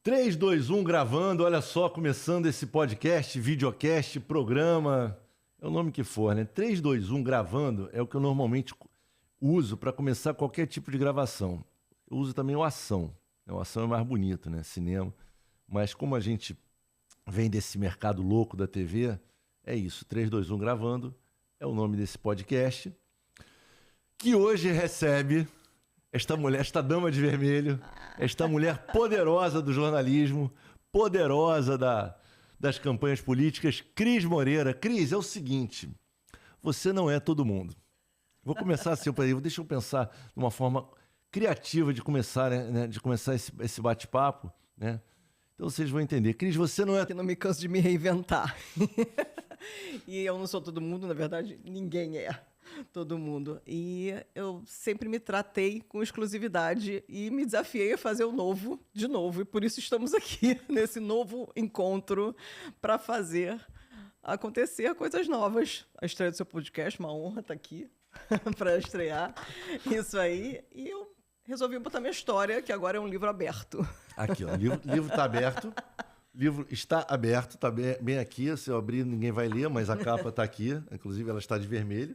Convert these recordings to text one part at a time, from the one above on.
3, 2, 1 gravando, olha só, começando esse podcast, videocast, programa, é o nome que for, né? 3, 2, 1 gravando é o que eu normalmente uso para começar qualquer tipo de gravação. Eu uso também o ação. O ação é mais bonito, né? Cinema. Mas como a gente vem desse mercado louco da TV, é isso. 3, 2, 1 gravando é o nome desse podcast. Que hoje recebe esta mulher, esta dama de vermelho, esta mulher poderosa do jornalismo, poderosa das campanhas políticas, Cris Moreira. Cris, é o seguinte, você não é todo mundo. Vou começar assim, deixa eu pensar de uma forma criativa de começar, né, de começar esse bate-papo, né? Então vocês vão entender. Cris, você não é... Eu não me canso de me reinventar. E eu não sou todo mundo, na verdade, ninguém é todo mundo. E eu sempre me tratei com exclusividade e me desafiei a fazer o novo de novo. E por isso estamos aqui, nesse novo encontro, para fazer acontecer coisas novas. A estreia do seu podcast, uma honra estar aqui para estrear isso aí. E eu resolvi botar minha história, que agora é um livro aberto. Aqui, ó, o livro está aberto. O livro está aberto, está bem aqui. Se eu abrir, ninguém vai ler, mas a capa está aqui. Inclusive, ela está de vermelho.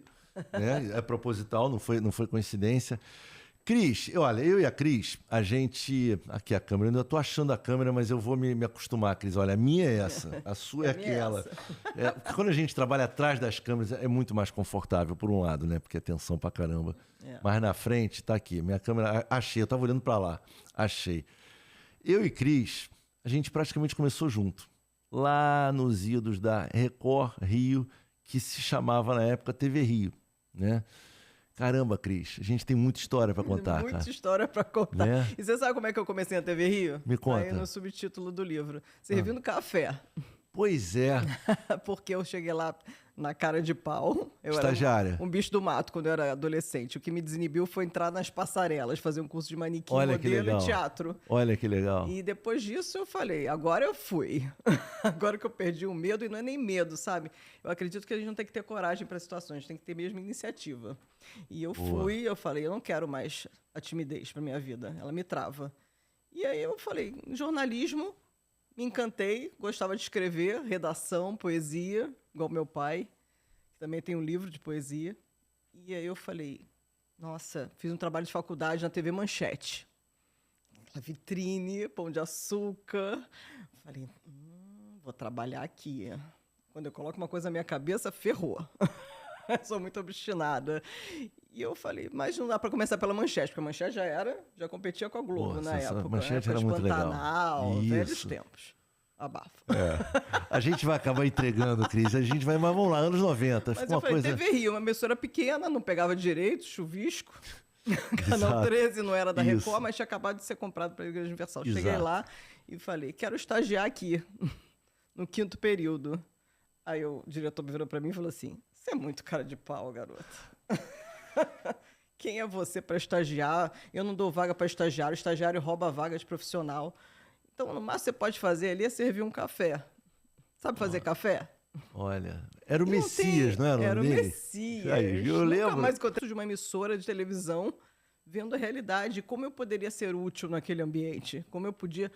Né? É proposital, não foi coincidência. Cris, olha, eu e a Cris, a gente... Aqui a câmera, eu ainda estou achando a câmera, mas eu vou me acostumar, Cris. Olha, a minha é essa, a sua é aquela. Porque quando a gente trabalha atrás das câmeras, é muito mais confortável, por um lado, né? Porque é tensão pra caramba. Mas na frente, tá aqui, minha câmera... Achei, eu estava olhando para lá. Achei. Eu e Cris, a gente praticamente começou junto. Lá nos idos da Record Rio, que se chamava na época TV Rio, né? Caramba, Cris, a gente tem muita história para contar, cara. Muita história para contar. Né? E você sabe como é que eu comecei na TV Rio? Me conta. Aí no subtítulo do livro. Servindo café. Pois é. Porque eu cheguei lá na cara de pau. Eu Estagiária. Era um bicho do mato quando eu era adolescente. O que me desinibiu foi entrar nas passarelas, fazer um curso de manequim, modelo e teatro. Olha que legal. E depois disso eu falei, agora eu fui. Agora que eu perdi o medo, e não é nem medo, sabe? Eu acredito que a gente não tem que ter coragem para situações, a gente tem que ter mesmo iniciativa. E eu fui, eu falei, eu não quero mais a timidez para minha vida, ela me trava. E aí eu falei, jornalismo... Me encantei, gostava de escrever, redação, poesia, igual meu pai, que também tem um livro de poesia. E aí eu falei, nossa, fiz um trabalho de faculdade na TV Manchete. A vitrine, pão de açúcar. Falei, vou trabalhar aqui. Quando eu coloco uma coisa na minha cabeça, ferrou. Sou muito obstinada. E eu falei, mas não dá para começar pela Manchete, porque a Manchete já competia com a Globo. Nossa, na época. Manchete era muito legal. Velhos tempos. Abafa. A gente vai acabar entregando, Cris. A gente vai, mas vamos lá, anos 90. Mas eu falei, TV Rio, uma emissora pequena, não pegava direito, chuvisco. Canal 13 não era da Record, mas tinha acabado de ser comprado pela Igreja Universal. Exato. Cheguei lá e falei, quero estagiar aqui, no 5º período. Aí o diretor virou para mim e falou assim, você é muito cara de pau, garota. Quem é você para estagiar? Eu não dou vaga para estagiário. O estagiário rouba a vaga de profissional. Então, no máximo que você pode fazer ali é servir um café. Sabe fazer café? Olha, era o Messias, não era? Era o Messias. Aí, eu lembro. Nunca mais encontrei de uma emissora de televisão vendo a realidade, como eu poderia ser útil naquele ambiente, como eu podia,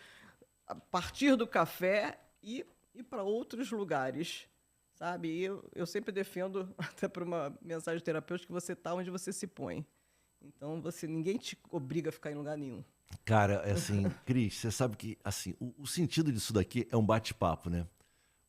a partir do café, ir para outros lugares. Sabe? E eu sempre defendo, até por uma mensagem terapêutica, que você está onde você se põe. Então, ninguém te obriga a ficar em lugar nenhum. Cara, assim, Cris, você sabe que assim, o sentido disso daqui é um bate-papo, né?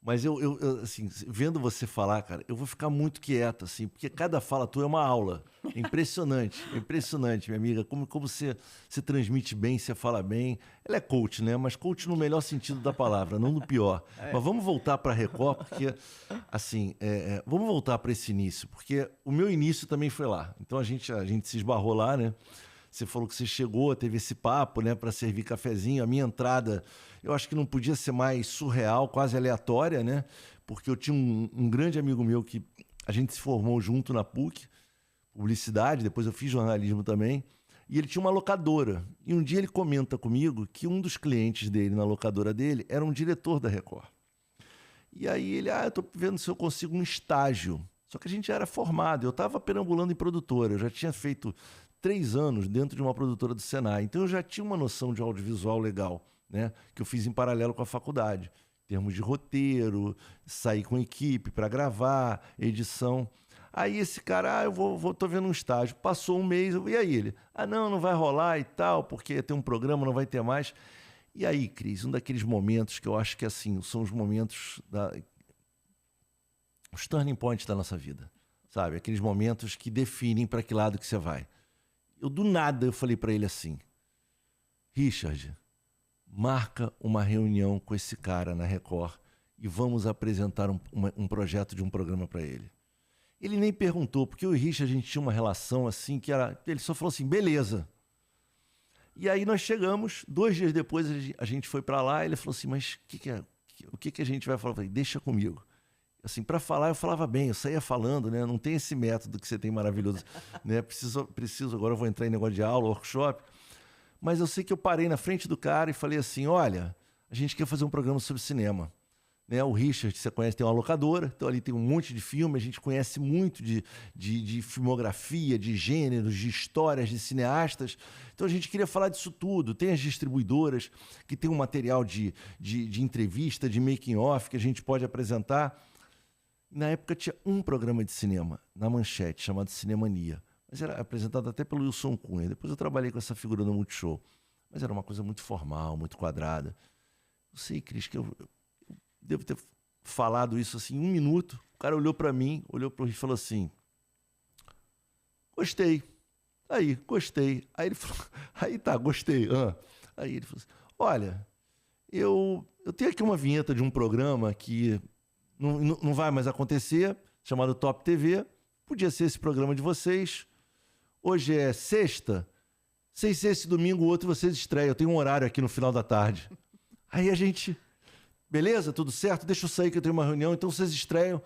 Mas eu, assim, vendo você falar, cara, eu vou ficar muito quieto, assim, porque cada fala tua é uma aula. É impressionante, minha amiga, como você transmite bem, você fala bem. Ela é coach, né? Mas coach no melhor sentido da palavra, não no pior. Mas vamos voltar para a Record, porque, assim, vamos voltar para esse início, porque o meu início também foi lá. Então a gente se esbarrou lá, né? Você falou que você chegou, teve esse papo, né, para servir cafezinho. A minha entrada, eu acho que não podia ser mais surreal, quase aleatória, né? Porque eu tinha um grande amigo meu que a gente se formou junto na PUC, publicidade, depois eu fiz jornalismo também, e ele tinha uma locadora. E um dia ele comenta comigo que um dos clientes dele na locadora dele era um diretor da Record. E aí ele, eu tô vendo se eu consigo um estágio. Só que a gente já era formado, eu estava perambulando em produtora, eu já tinha feito 3 anos dentro de uma produtora do Senai. Então eu já tinha uma noção de audiovisual legal, né? Que eu fiz em paralelo com a faculdade. Em termos de roteiro, sair com equipe para gravar, edição. Aí esse cara, tô vendo um estágio. Passou um mês, e aí ele? Não vai rolar e tal, porque tem um programa, não vai ter mais. E aí, Cris, um daqueles momentos que eu acho que assim, são os momentos, os turning points da nossa vida, sabe? Aqueles momentos que definem para que lado que você vai. Do nada, eu falei para ele assim, Richard, marca uma reunião com esse cara na Record e vamos apresentar um projeto de um programa para ele. Ele nem perguntou, porque eu e o Richard, a gente tinha uma relação assim, ele só falou assim, beleza. E aí nós chegamos, 2 dias depois a gente foi para lá, ele falou assim, mas o que a gente vai falar? Eu falei, deixa comigo. Assim, para falar, eu falava bem, eu saía falando, né? Não tem esse método que você tem maravilhoso, né? Preciso, agora eu vou entrar em negócio de aula, workshop. Mas eu sei que eu parei na frente do cara e falei assim, olha, a gente quer fazer um programa sobre cinema. Né? O Richard, você conhece, tem uma locadora, então ali tem um monte de filme, a gente conhece muito de filmografia, de gêneros, de histórias, de cineastas. Então a gente queria falar disso tudo. Tem as distribuidoras que tem um material de entrevista, de making-off que a gente pode apresentar. Na época tinha um programa de cinema na Manchete, chamado Cinemania. Mas era apresentado até pelo Wilson Cunha. Depois eu trabalhei com essa figura no Multishow. Mas era uma coisa muito formal, muito quadrada. Eu sei, Cris, que eu devo ter falado isso assim em 1 minuto. O cara olhou para mim, olhou para o Richard e falou assim, gostei. Aí, gostei. Aí ele falou, aí tá, gostei. Aí ele falou assim, olha, eu tenho aqui uma vinheta de um programa que não vai mais acontecer, chamado Top TV. Podia ser esse programa de vocês. Hoje é sexta. Sei se esse domingo ou outro vocês estreiam. Eu tenho um horário aqui no final da tarde. Aí a gente... Beleza? Tudo certo? Deixa eu sair que eu tenho uma reunião. Então vocês estreiam.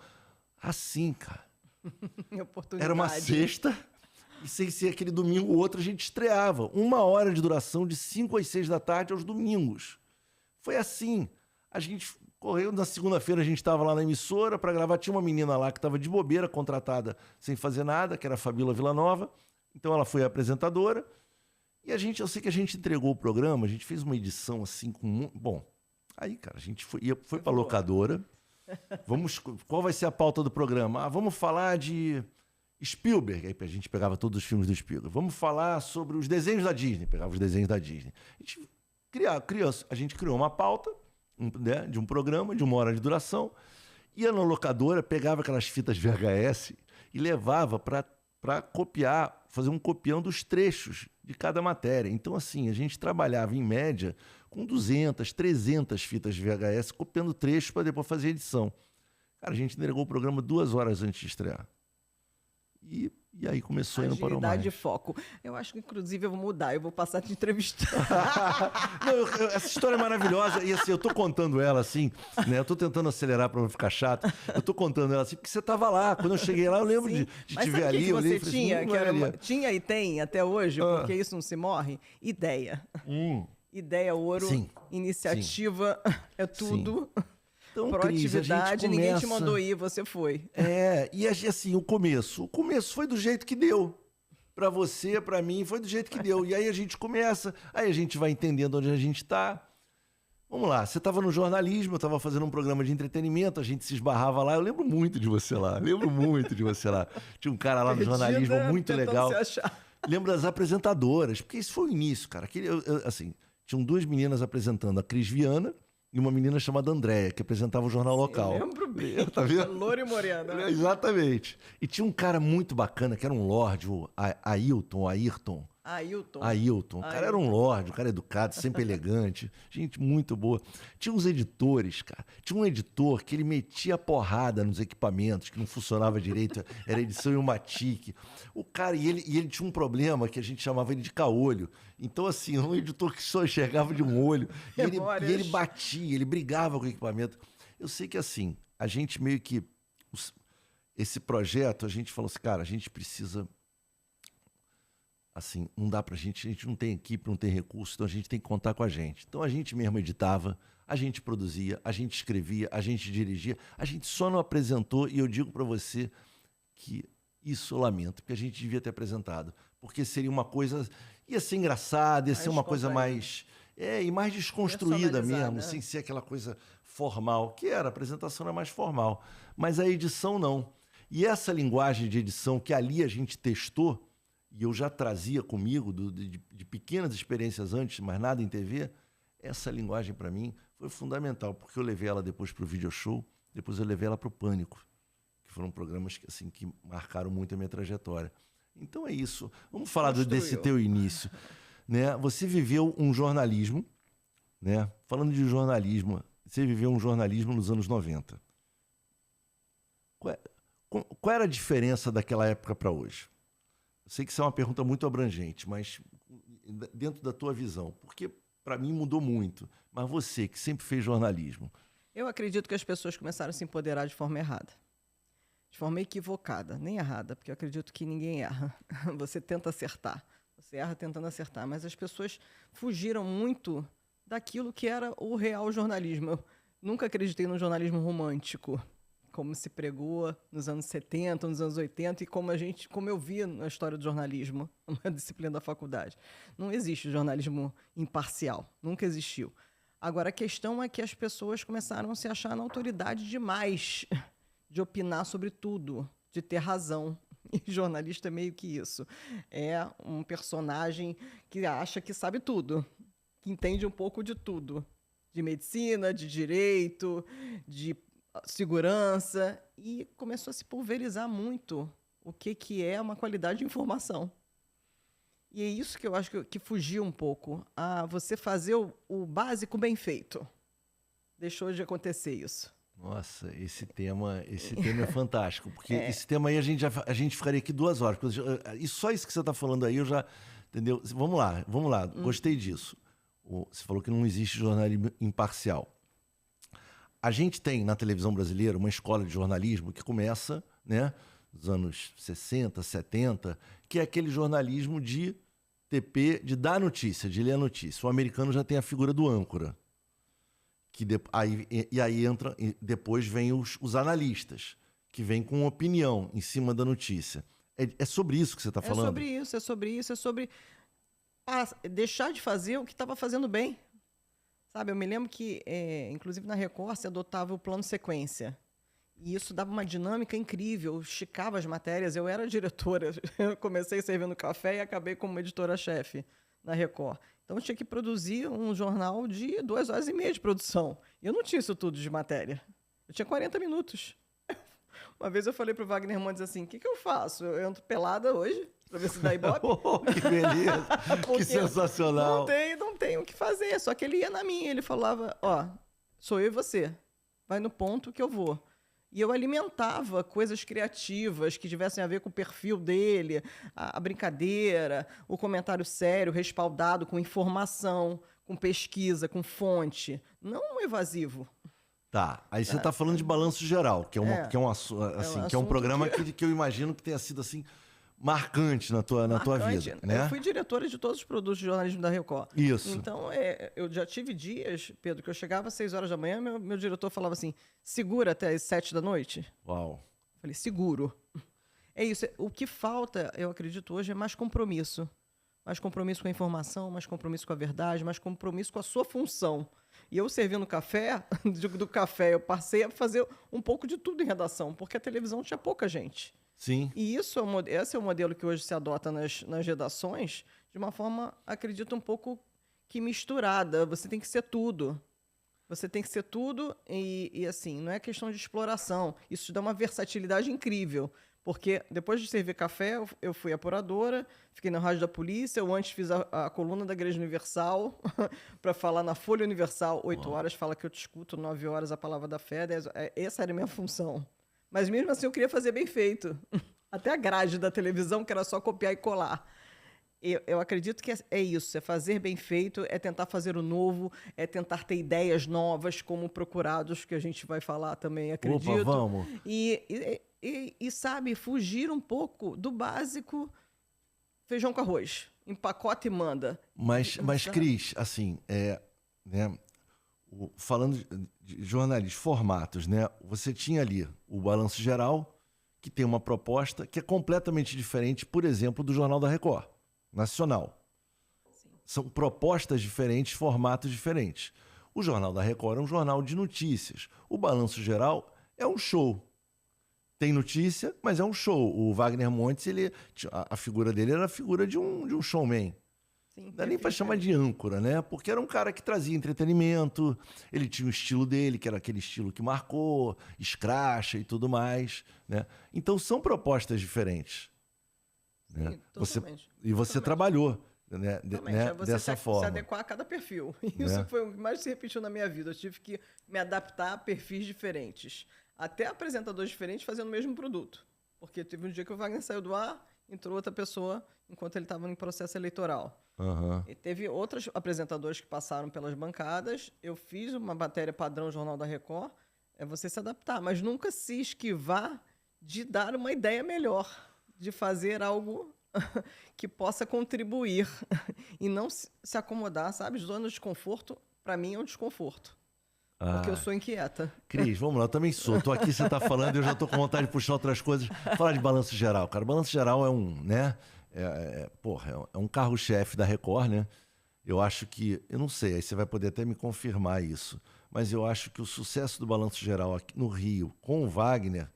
Assim, cara. Era uma sexta. E sem ser aquele domingo ou outro, a gente estreava. 1 hora de duração de 5 às 6 da tarde aos domingos. Foi assim. A gente... correu, na segunda-feira a gente estava lá na emissora para gravar, tinha uma menina lá que estava de bobeira, contratada sem fazer nada, que era a Fabíola Villanova, então ela foi a apresentadora, e eu sei que a gente entregou o programa, a gente fez uma edição assim com... Bom, aí, cara, a gente foi para a locadora, qual vai ser a pauta do programa? Vamos falar de Spielberg, aí a gente pegava todos os filmes do Spielberg, vamos falar sobre os desenhos da Disney, pegava os desenhos da Disney. A gente criou uma pauta, né, de um programa de 1 hora de duração, ia na locadora, pegava aquelas fitas VHS e levava para copiar, fazer um copião dos trechos de cada matéria. Então, assim, a gente trabalhava em média com 200, 300 fitas VHS, copiando trechos para depois fazer edição. Cara, a gente entregou o programa 2 horas antes de estrear. E aí começou e não parou mais. Agilidade e foco. Eu acho que, inclusive, eu vou mudar. Eu vou passar a te entrevistar. Não, essa história é maravilhosa. E assim, eu tô contando ela assim, né? Eu tô tentando acelerar para não ficar chato. Eu tô contando ela assim, porque você tava lá. Quando eu cheguei lá, eu lembro de te ver ali. Mas eu você tinha, tinha e tem até hoje, porque isso não se morre? Ideia. Ideia, ouro, sim. Iniciativa, sim. É tudo... Sim. Então, proatividade, ninguém te mandou ir, você foi. E assim, o começo foi do jeito que deu. Para você, para mim, foi do jeito que deu. E aí a gente começa, aí a gente vai entendendo onde a gente está. Vamos lá, você estava no jornalismo, eu estava fazendo um programa de entretenimento, a gente se esbarrava lá, eu lembro muito de você lá, Tinha um cara lá no jornalismo muito legal. Lembro das apresentadoras, porque isso foi o início, cara. Assim, tinham 2 meninas apresentando, a Cris Viana e uma menina chamada Andréia, que apresentava o Jornal Local. Eu lembro bem. Tá vendo? Loura e morena. Exatamente. E tinha um cara muito bacana, que era um lorde, o Ailton. O cara era um lorde, um cara educado, sempre elegante. Gente muito boa. Tinha uns editores, cara. Tinha um editor que ele metia porrada nos equipamentos, que não funcionava direito. Era edição em uma tique. O cara, e ele tinha um problema que a gente chamava ele de caolho. Então, assim, um editor que só enxergava de um olho. E ele batia, ele brigava com o equipamento. Eu sei que, assim, a gente meio que... Esse projeto, a gente falou assim, cara, a gente precisa... Assim, não dá pra gente, a gente não tem equipe, não tem recurso, então a gente tem que contar com a gente. Então a gente mesmo editava, a gente produzia, a gente escrevia, a gente dirigia, a gente só não apresentou, e eu digo pra você que isso eu lamento, porque a gente devia ter apresentado. porque seria uma coisa... Ia ser engraçada, ia ser uma coisa mais... e mais desconstruída mesmo, sem ser aquela coisa formal, que era, a apresentação era mais formal. Mas a edição não. E essa linguagem de edição que ali a gente testou, e eu já trazia comigo de pequenas experiências antes, mas nada em TV, essa linguagem para mim foi fundamental, porque eu levei ela depois para o Video Show, depois eu levei ela para o Pânico, que foram programas que, assim, que marcaram muito a minha trajetória. Então é isso. Vamos falar desse teu início. Né? Você viveu um jornalismo, né? Falando de jornalismo, você viveu um jornalismo nos anos 90. Qual era a diferença daquela época para hoje? Eu sei que isso é uma pergunta muito abrangente, mas dentro da tua visão, porque para mim mudou muito. Mas você, que sempre fez jornalismo. Eu acredito que as pessoas começaram a se empoderar de forma errada. De forma equivocada, nem errada, porque eu acredito que ninguém erra. Você tenta acertar. Você erra tentando acertar, mas as pessoas fugiram muito daquilo que era o real jornalismo. Eu nunca acreditei no jornalismo romântico, como se pregou nos anos 70, nos anos 80, e como eu vi na história do jornalismo, na disciplina da faculdade. Não existe jornalismo imparcial, nunca existiu. Agora, a questão é que as pessoas começaram a se achar na autoridade demais de opinar sobre tudo, de ter razão. E jornalista é meio que isso. É um personagem que acha que sabe tudo, que entende um pouco de tudo. De medicina, de direito, de segurança. E começou a se pulverizar muito o que é uma qualidade de informação. E é isso que eu acho que fugiu um pouco. A você fazer o básico bem feito. Deixou de acontecer isso. Nossa, esse tema é fantástico, porque esse tema aí a gente ficaria aqui 2 horas. E só isso que você está falando aí, eu já... Entendeu? Vamos lá. Gostei disso. Você falou que não existe jornalismo imparcial. A gente tem, na televisão brasileira, uma escola de jornalismo que começa, né, nos anos 60, 70, que é aquele jornalismo de TP, de dar notícia, de ler a notícia. O americano já tem a figura do âncora. Depois vem os analistas, que vêm com opinião em cima da notícia. É sobre isso que você está falando? É sobre deixar de fazer o que estava fazendo bem. Sabe, eu me lembro que, inclusive na Record, você adotava o plano sequência. E isso dava uma dinâmica incrível, esticava as matérias. Eu era diretora, eu comecei servindo café e acabei como editora-chefe na Record. Então, eu tinha que produzir um jornal de 2 horas e meia de produção. E eu não tinha isso tudo de matéria. Eu tinha 40 minutos. Uma vez eu falei para o Wagner Montes assim, o que eu faço? Eu entro pelada hoje, para ver se dá ibope? Que beleza, que sensacional. Não tem o que fazer, só que ele ia na minha. Ele falava, sou eu e você. Vai no ponto que eu vou. E eu alimentava coisas criativas que tivessem a ver com o perfil dele, a brincadeira, o comentário sério, respaldado com informação, com pesquisa, com fonte. Não evasivo. Tá, aí você está falando de Balanço Geral, que é um programa que eu imagino que tenha sido assim marcante na tua vida, né? Eu fui diretora de todos os produtos de jornalismo da Record. Isso. Então, eu já tive dias, Pedro, que eu chegava às 6 horas da manhã, meu diretor falava assim, segura até às 7 da noite? Uau. Eu falei, seguro. É isso. O que falta, eu acredito hoje, é mais compromisso. Mais compromisso com a informação, mais compromisso com a verdade, mais compromisso com a sua função. E eu servindo café, do café, eu passei a fazer um pouco de tudo em redação, porque a televisão tinha pouca gente. Sim. E esse é o modelo que hoje se adota nas redações, de uma forma, acredito, um pouco que misturada. Você tem que ser tudo. Você tem que ser tudo e assim, não é questão de exploração. Isso te dá uma versatilidade incrível. Porque depois de servir café, eu fui apuradora, fiquei na Rádio da Polícia, eu antes fiz a coluna da Igreja Universal, para falar na Folha Universal, 8 horas, fala que eu te escuto, 9 horas a Palavra da Fé, 10, essa era a minha função. Mas mesmo assim eu queria fazer bem feito. Até a grade da televisão, que era só copiar e colar. Eu acredito que é isso, é fazer bem feito, é tentar fazer o novo, é tentar ter ideias novas, como Procurados, que a gente vai falar também, acredito. Opa, vamos! E sabe, fugir um pouco do básico feijão com arroz. Empacota e manda. Mas Cris, assim, né, falando de jornalismo, formatos, né? Você tinha ali o Balanço Geral, que tem uma proposta que é completamente diferente, por exemplo, do Jornal da Record. nacional. Sim. São propostas diferentes, formatos diferentes. O Jornal da Record é um jornal de notícias. O Balanço Geral é um show. Tem notícia, mas é um show. O Wagner Montes, a figura dele era a figura de um showman. Sim, Não dá nem para chamar de âncora, né? Porque era um cara que trazia entretenimento, ele tinha o estilo dele, que era aquele estilo que marcou, escracha e tudo mais, né? Então são propostas diferentes. Sim, né? totalmente. Você trabalhou, né? É você dessa forma. se adequar a cada perfil. Isso foi o que mais se repetiu na minha vida. Eu tive que me adaptar a perfis diferentes. Até apresentadores diferentes fazendo o mesmo produto. Porque teve um dia que o Wagner saiu do ar, entrou outra pessoa enquanto ele estava em processo eleitoral. Uhum. E teve outros apresentadores que passaram pelas bancadas. Eu fiz uma matéria padrão Jornal da Record. É você se adaptar, mas nunca se esquivar de dar uma ideia melhor, de fazer algo que possa contribuir e não se acomodar, sabe? Zona de desconforto, para mim, é um desconforto. Porque eu sou inquieta. Cris, vamos lá, eu também sou. Tô aqui, você tá falando, eu já tô com vontade de puxar outras coisas. Falar de Balanço Geral, cara. Balanço Geral é né? É um carro-chefe da Record, né? Eu acho que, eu não sei, aí você vai poder até me confirmar isso, mas eu acho que o sucesso do Balanço Geral aqui no Rio, com o Wagner,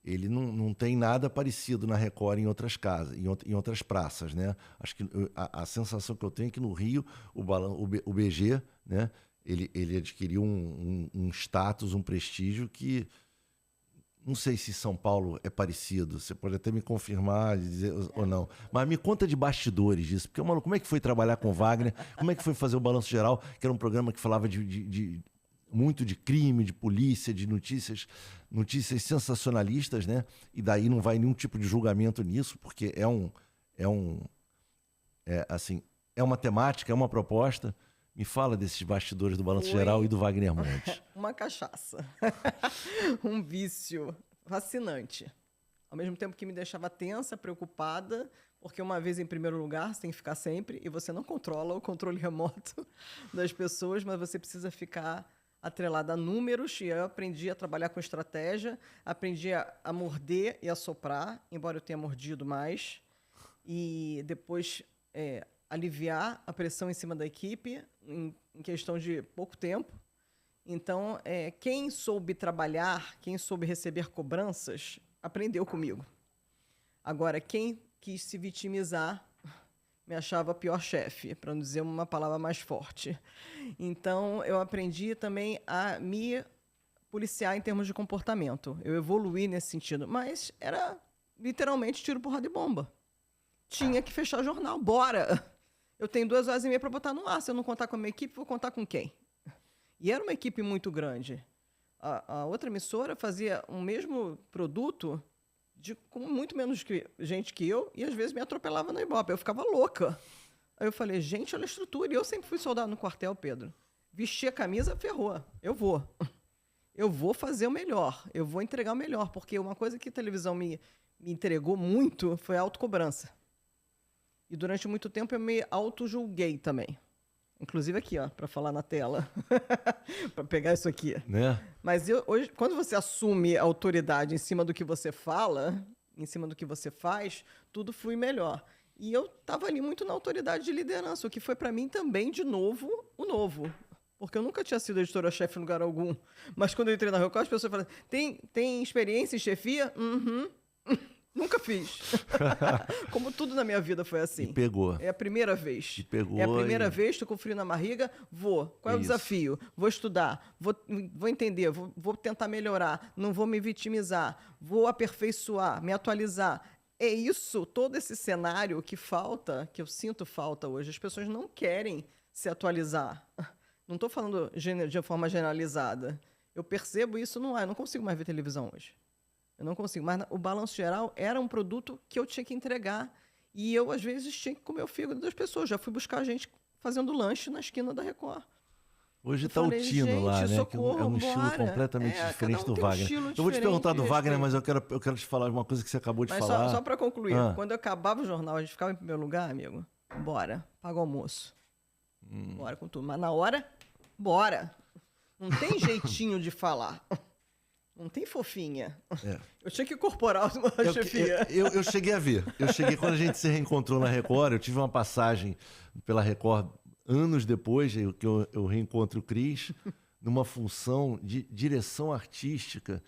ele não tem nada parecido na Record em outras casas, em outras praças, né? Acho que a sensação que eu tenho é que no Rio, o BG, né? Ele adquiriu um status, um prestígio que não sei se São Paulo é parecido. Você pode até me confirmar, dizer ou não. Mas me conta de bastidores disso. Porque, mano, como é que foi trabalhar com o Wagner? Como é que foi fazer o Balanço Geral? Que era um programa que falava muito de crime, de polícia, de notícias sensacionalistas, né? E daí não vai nenhum tipo de julgamento nisso, porque é uma temática, é uma proposta. Me fala desses bastidores do Balanço Geral e do Wagner Montes. Uma cachaça. Um vício fascinante. Ao mesmo tempo que me deixava tensa, preocupada, porque uma vez em primeiro lugar, você tem que ficar sempre, e você não controla o controle remoto das pessoas, mas você precisa ficar atrelada a números, e eu aprendi a trabalhar com estratégia, aprendi a morder e a soprar, embora eu tenha mordido mais, e depois aliviar a pressão em cima da equipe em questão de pouco tempo. Então, quem soube trabalhar, quem soube receber cobranças, aprendeu comigo. Agora, quem quis se vitimizar, me achava pior chefe, para não dizer uma palavra mais forte. Então, eu aprendi também a me policiar em termos de comportamento. Eu evoluí nesse sentido, mas era literalmente tiro, porrada e bomba. Tinha que fechar o jornal, bora! Eu tenho 2h30 para botar no ar. Se eu não contar com a minha equipe, vou contar com quem? E era uma equipe muito grande. A outra emissora fazia o mesmo produto com muito menos gente que eu, e às vezes me atropelava na Ibope. Eu ficava louca. Aí eu falei, gente, olha a estrutura. E eu sempre fui soldado no quartel, Pedro. Vesti a camisa, ferrou. Eu vou fazer o melhor. Eu vou entregar o melhor. Porque uma coisa que a televisão me entregou muito foi a autocobrança. E durante muito tempo eu me auto-julguei também. Inclusive aqui, ó, para falar na tela. Para pegar isso aqui. Né? Mas hoje, quando você assume a autoridade em cima do que você fala, em cima do que você faz, tudo flui melhor. E eu estava ali muito na autoridade de liderança, o que foi para mim também, de novo, o novo. Porque eu nunca tinha sido editora-chefe em lugar algum. Mas quando eu entrei na Record, as pessoas falaram, tem experiência em chefia? Uhum. Nunca fiz. Como tudo na minha vida foi assim. E pegou. É a primeira vez. E pegou. É a primeira vez, tô com frio na barriga, vou. Qual é o desafio? Vou estudar, vou entender, vou tentar melhorar, não vou me vitimizar, vou aperfeiçoar, me atualizar. É isso, todo esse cenário que falta, que eu sinto falta hoje. As pessoas não querem se atualizar. Não estou falando de forma generalizada. Eu percebo isso no ar, eu não consigo mais ver televisão hoje. Eu não consigo. Mas o Balanço Geral era um produto que eu tinha que entregar. E eu, às vezes, tinha que comer o fígado das pessoas. Já fui buscar gente fazendo lanche na esquina da Record. Hoje está o Tino lá, né? Socorro, é um estilo completamente diferente do Wagner. Eu vou te perguntar do Wagner, mas eu quero te falar uma coisa que você acabou de falar. Só para concluir. Quando eu acabava o jornal, a gente ficava em primeiro lugar, amigo. Bora, paga o almoço. Bora com tudo. Mas na hora, bora. Não tem jeitinho de falar. Não tem fofinha. É. Eu tinha que incorporar uma chefia. Eu cheguei a ver. Eu cheguei quando a gente se reencontrou na Record. Eu tive uma passagem pela Record anos depois que eu reencontro o Cris, numa função de direção artística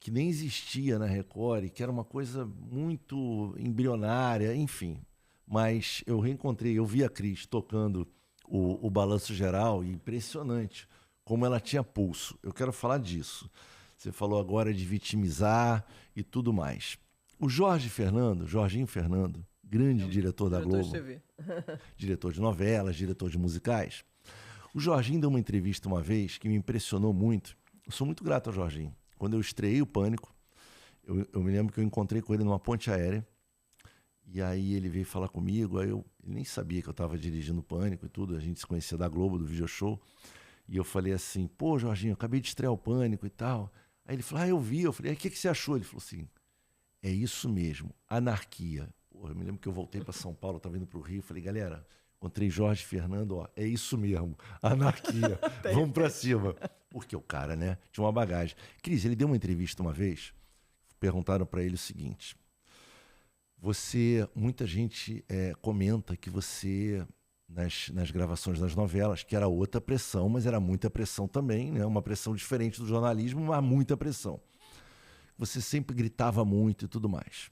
que nem existia na Record, e que era uma coisa muito embrionária, enfim. Mas eu reencontrei, eu vi a Cris tocando o Balanço Geral, e impressionante como ela tinha pulso. Eu quero falar disso. Você falou agora de vitimizar e tudo mais. O Jorginho Fernando, grande diretor da Globo, de TV. diretor de novelas, diretor de musicais. O Jorginho deu uma entrevista uma vez que me impressionou muito. Eu sou muito grato ao Jorginho. Quando eu estreiei o Pânico, eu me lembro que eu encontrei com ele numa ponte aérea, e aí ele veio falar comigo, ele nem sabia que eu estava dirigindo o Pânico e tudo, a gente se conhecia da Globo, do Video Show, e eu falei assim, pô, Jorginho, eu acabei de estrear o Pânico e tal. Aí ele falou, eu vi. Eu falei, o que você achou? Ele falou assim, é isso mesmo, anarquia. Pô, eu me lembro que eu voltei para São Paulo, estava indo para o Rio, falei, galera, encontrei Jorge Fernando, é isso mesmo, anarquia, vamos para cima. Porque o cara, né, tinha uma bagagem. Cris, ele deu uma entrevista uma vez, perguntaram para ele o seguinte, muita gente comenta que você, nas gravações das novelas, que era outra pressão, mas era muita pressão também, né, uma pressão diferente do jornalismo, mas muita pressão. Você sempre gritava muito e tudo mais.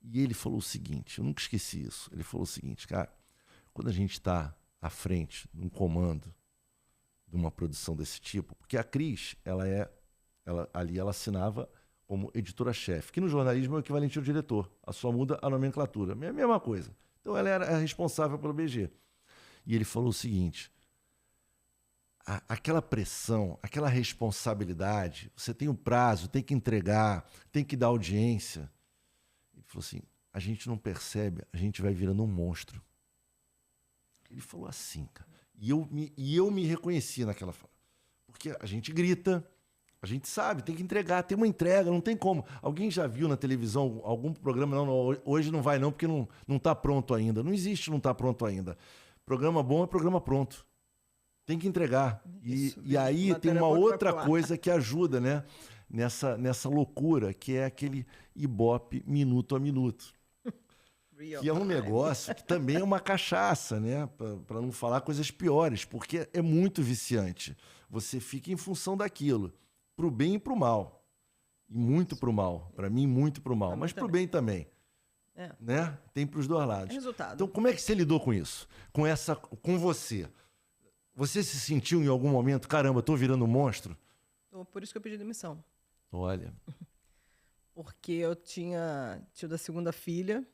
E ele falou o seguinte, eu nunca esqueci isso, ele falou o seguinte, cara, quando a gente está à frente, num comando de uma produção desse tipo, porque a Cris, ali ela assinava como editora-chefe, que no jornalismo é o equivalente ao diretor, só muda a nomenclatura, é a mesma coisa. Então ela era a responsável pelo BG. E ele falou o seguinte, aquela pressão, aquela responsabilidade, você tem um prazo, tem que entregar, tem que dar audiência. Ele falou assim, a gente não percebe, a gente vai virando um monstro. Ele falou assim, cara. E eu me reconheci naquela fala. Porque a gente grita, a gente sabe, tem que entregar, tem uma entrega, não tem como. Alguém já viu na televisão algum programa? Não, hoje não vai não, porque não está pronto ainda. Não existe não está pronto ainda. Programa bom é programa pronto. Tem que entregar. E aí tem uma outra coisa que ajuda, né? Nessa loucura, que é aquele Ibope minuto a minuto. Que é um negócio que também é uma cachaça, né? Para não falar coisas piores, porque é muito viciante. Você fica em função daquilo, pro bem e pro mal. E muito pro mal. Para mim, muito pro mal. Mas pro bem também. Né? Tem pros dois lados. Resultado. Então, como é que você lidou com isso? Com você? Você se sentiu em algum momento, caramba, tô virando um monstro? Por isso que eu pedi demissão. Olha. Porque eu tinha tido a segunda filha,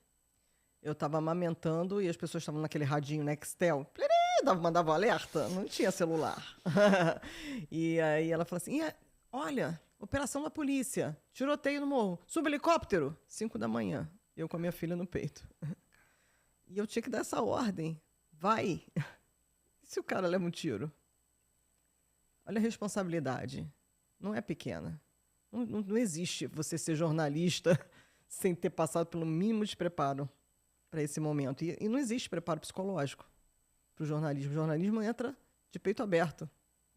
eu estava amamentando e as pessoas estavam naquele radinho Nextel. Mandava alerta, não tinha celular. E aí ela falou assim, olha, operação da polícia, tiroteio no morro, suba helicóptero, 5 da manhã, eu com a minha filha no peito. E eu tinha que dar essa ordem, vai. E se o cara leva um tiro? Olha a responsabilidade, não é pequena. Não existe você ser jornalista sem ter passado pelo mínimo de preparo para esse momento. E não existe preparo psicológico para o jornalismo. O jornalismo entra de peito aberto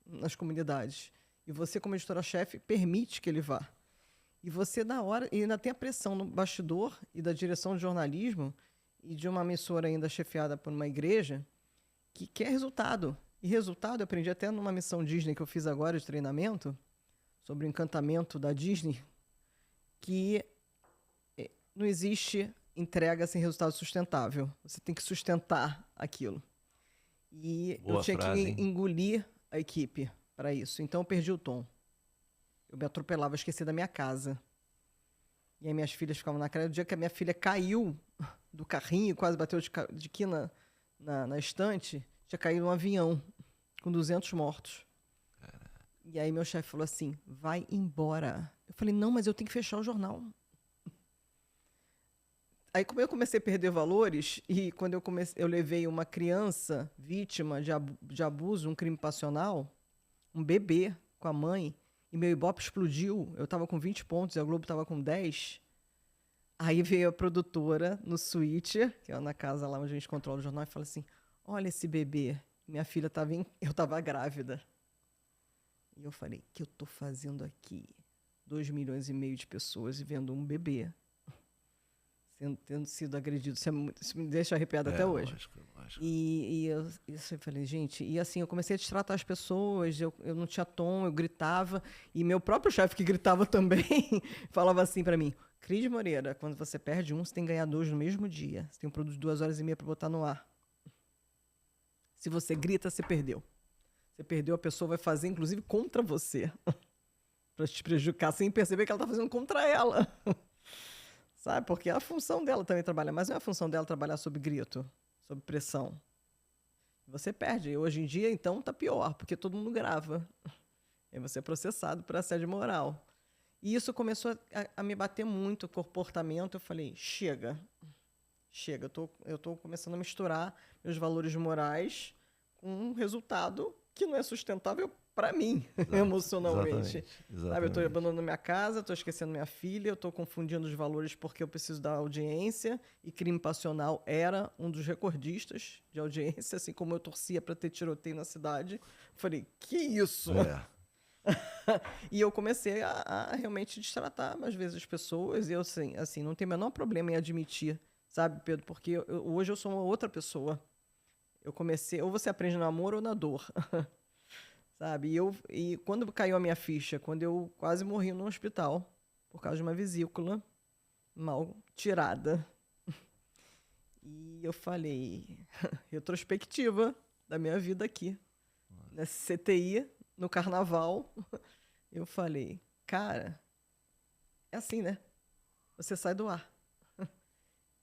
nas comunidades. E você, como editora-chefe, permite que ele vá. E você, na hora, e ainda tem a pressão no bastidor e da direção de jornalismo e de uma emissora ainda chefiada por uma igreja que quer resultado. E resultado, eu aprendi até numa missão Disney que eu fiz agora de treinamento, sobre o encantamento da Disney, que não existe entrega sem resultado sustentável. Você tem que sustentar aquilo. E Boa eu tinha frase, que engolir a equipe para isso. Então eu perdi o tom. Eu me atropelava, esqueci da minha casa. E aí minhas filhas ficavam na cara. O dia que a minha filha caiu do carrinho e quase bateu de quina na estante, tinha caído um avião com 200 mortos. E aí meu chefe falou assim, vai embora. Eu falei, não, mas eu tenho que fechar o jornal. Aí como eu comecei a perder valores, e quando eu levei uma criança vítima de abuso, um crime passional, um bebê com a mãe, e meu Ibope explodiu, eu estava com 20 pontos e a Globo estava com 10. Aí veio a produtora no suíte, que é na casa lá onde a gente controla o jornal, e falou assim, olha esse bebê, minha filha eu estava grávida. E eu falei, o que eu estou fazendo aqui? 2,5 milhões de pessoas e vendo um bebê tendo sido agredido. Isso me deixa arrepiada até hoje. Lógico. E eu falei, gente, e assim, eu comecei a destratar as pessoas, eu não tinha tom, eu gritava, e meu próprio chefe que gritava também, falava assim pra mim, Cris Moreira, quando você perde um, você tem que ganhar 2 no mesmo dia. Você tem um produto de 2h30 pra botar no ar. Se você grita, você perdeu. Você perdeu, a pessoa vai fazer, inclusive, contra você. Pra te prejudicar, sem perceber que ela tá fazendo contra ela. Sabe? Porque é a função dela também trabalhar, mas não é a função dela trabalhar sob grito, sob pressão. Você perde. E hoje em dia, então, tá pior, porque todo mundo grava. E você é processado por assédio moral. E isso começou a me bater muito, o comportamento. Eu falei, chega, eu tô começando a misturar meus valores morais com um resultado que não é sustentável para mim, emocionalmente. Exatamente. Sabe, eu estou abandonando minha casa, estou esquecendo minha filha, eu estou confundindo os valores porque eu preciso da audiência, e crime passional era um dos recordistas de audiência, assim como eu torcia para ter tiroteio na cidade. Falei, que isso? E eu comecei a realmente destratar, às vezes, as pessoas, e eu, assim, não tenho o menor problema em admitir, sabe, Pedro? Porque hoje eu sou uma outra pessoa. Eu comecei, ou você aprende no amor ou na dor. Sabe? E quando caiu a minha ficha, quando eu quase morri no hospital, por causa de uma vesícula mal tirada. E eu falei, retrospectiva da minha vida aqui, nessa CTI, no carnaval, eu falei, cara, é assim, né? Você sai do ar.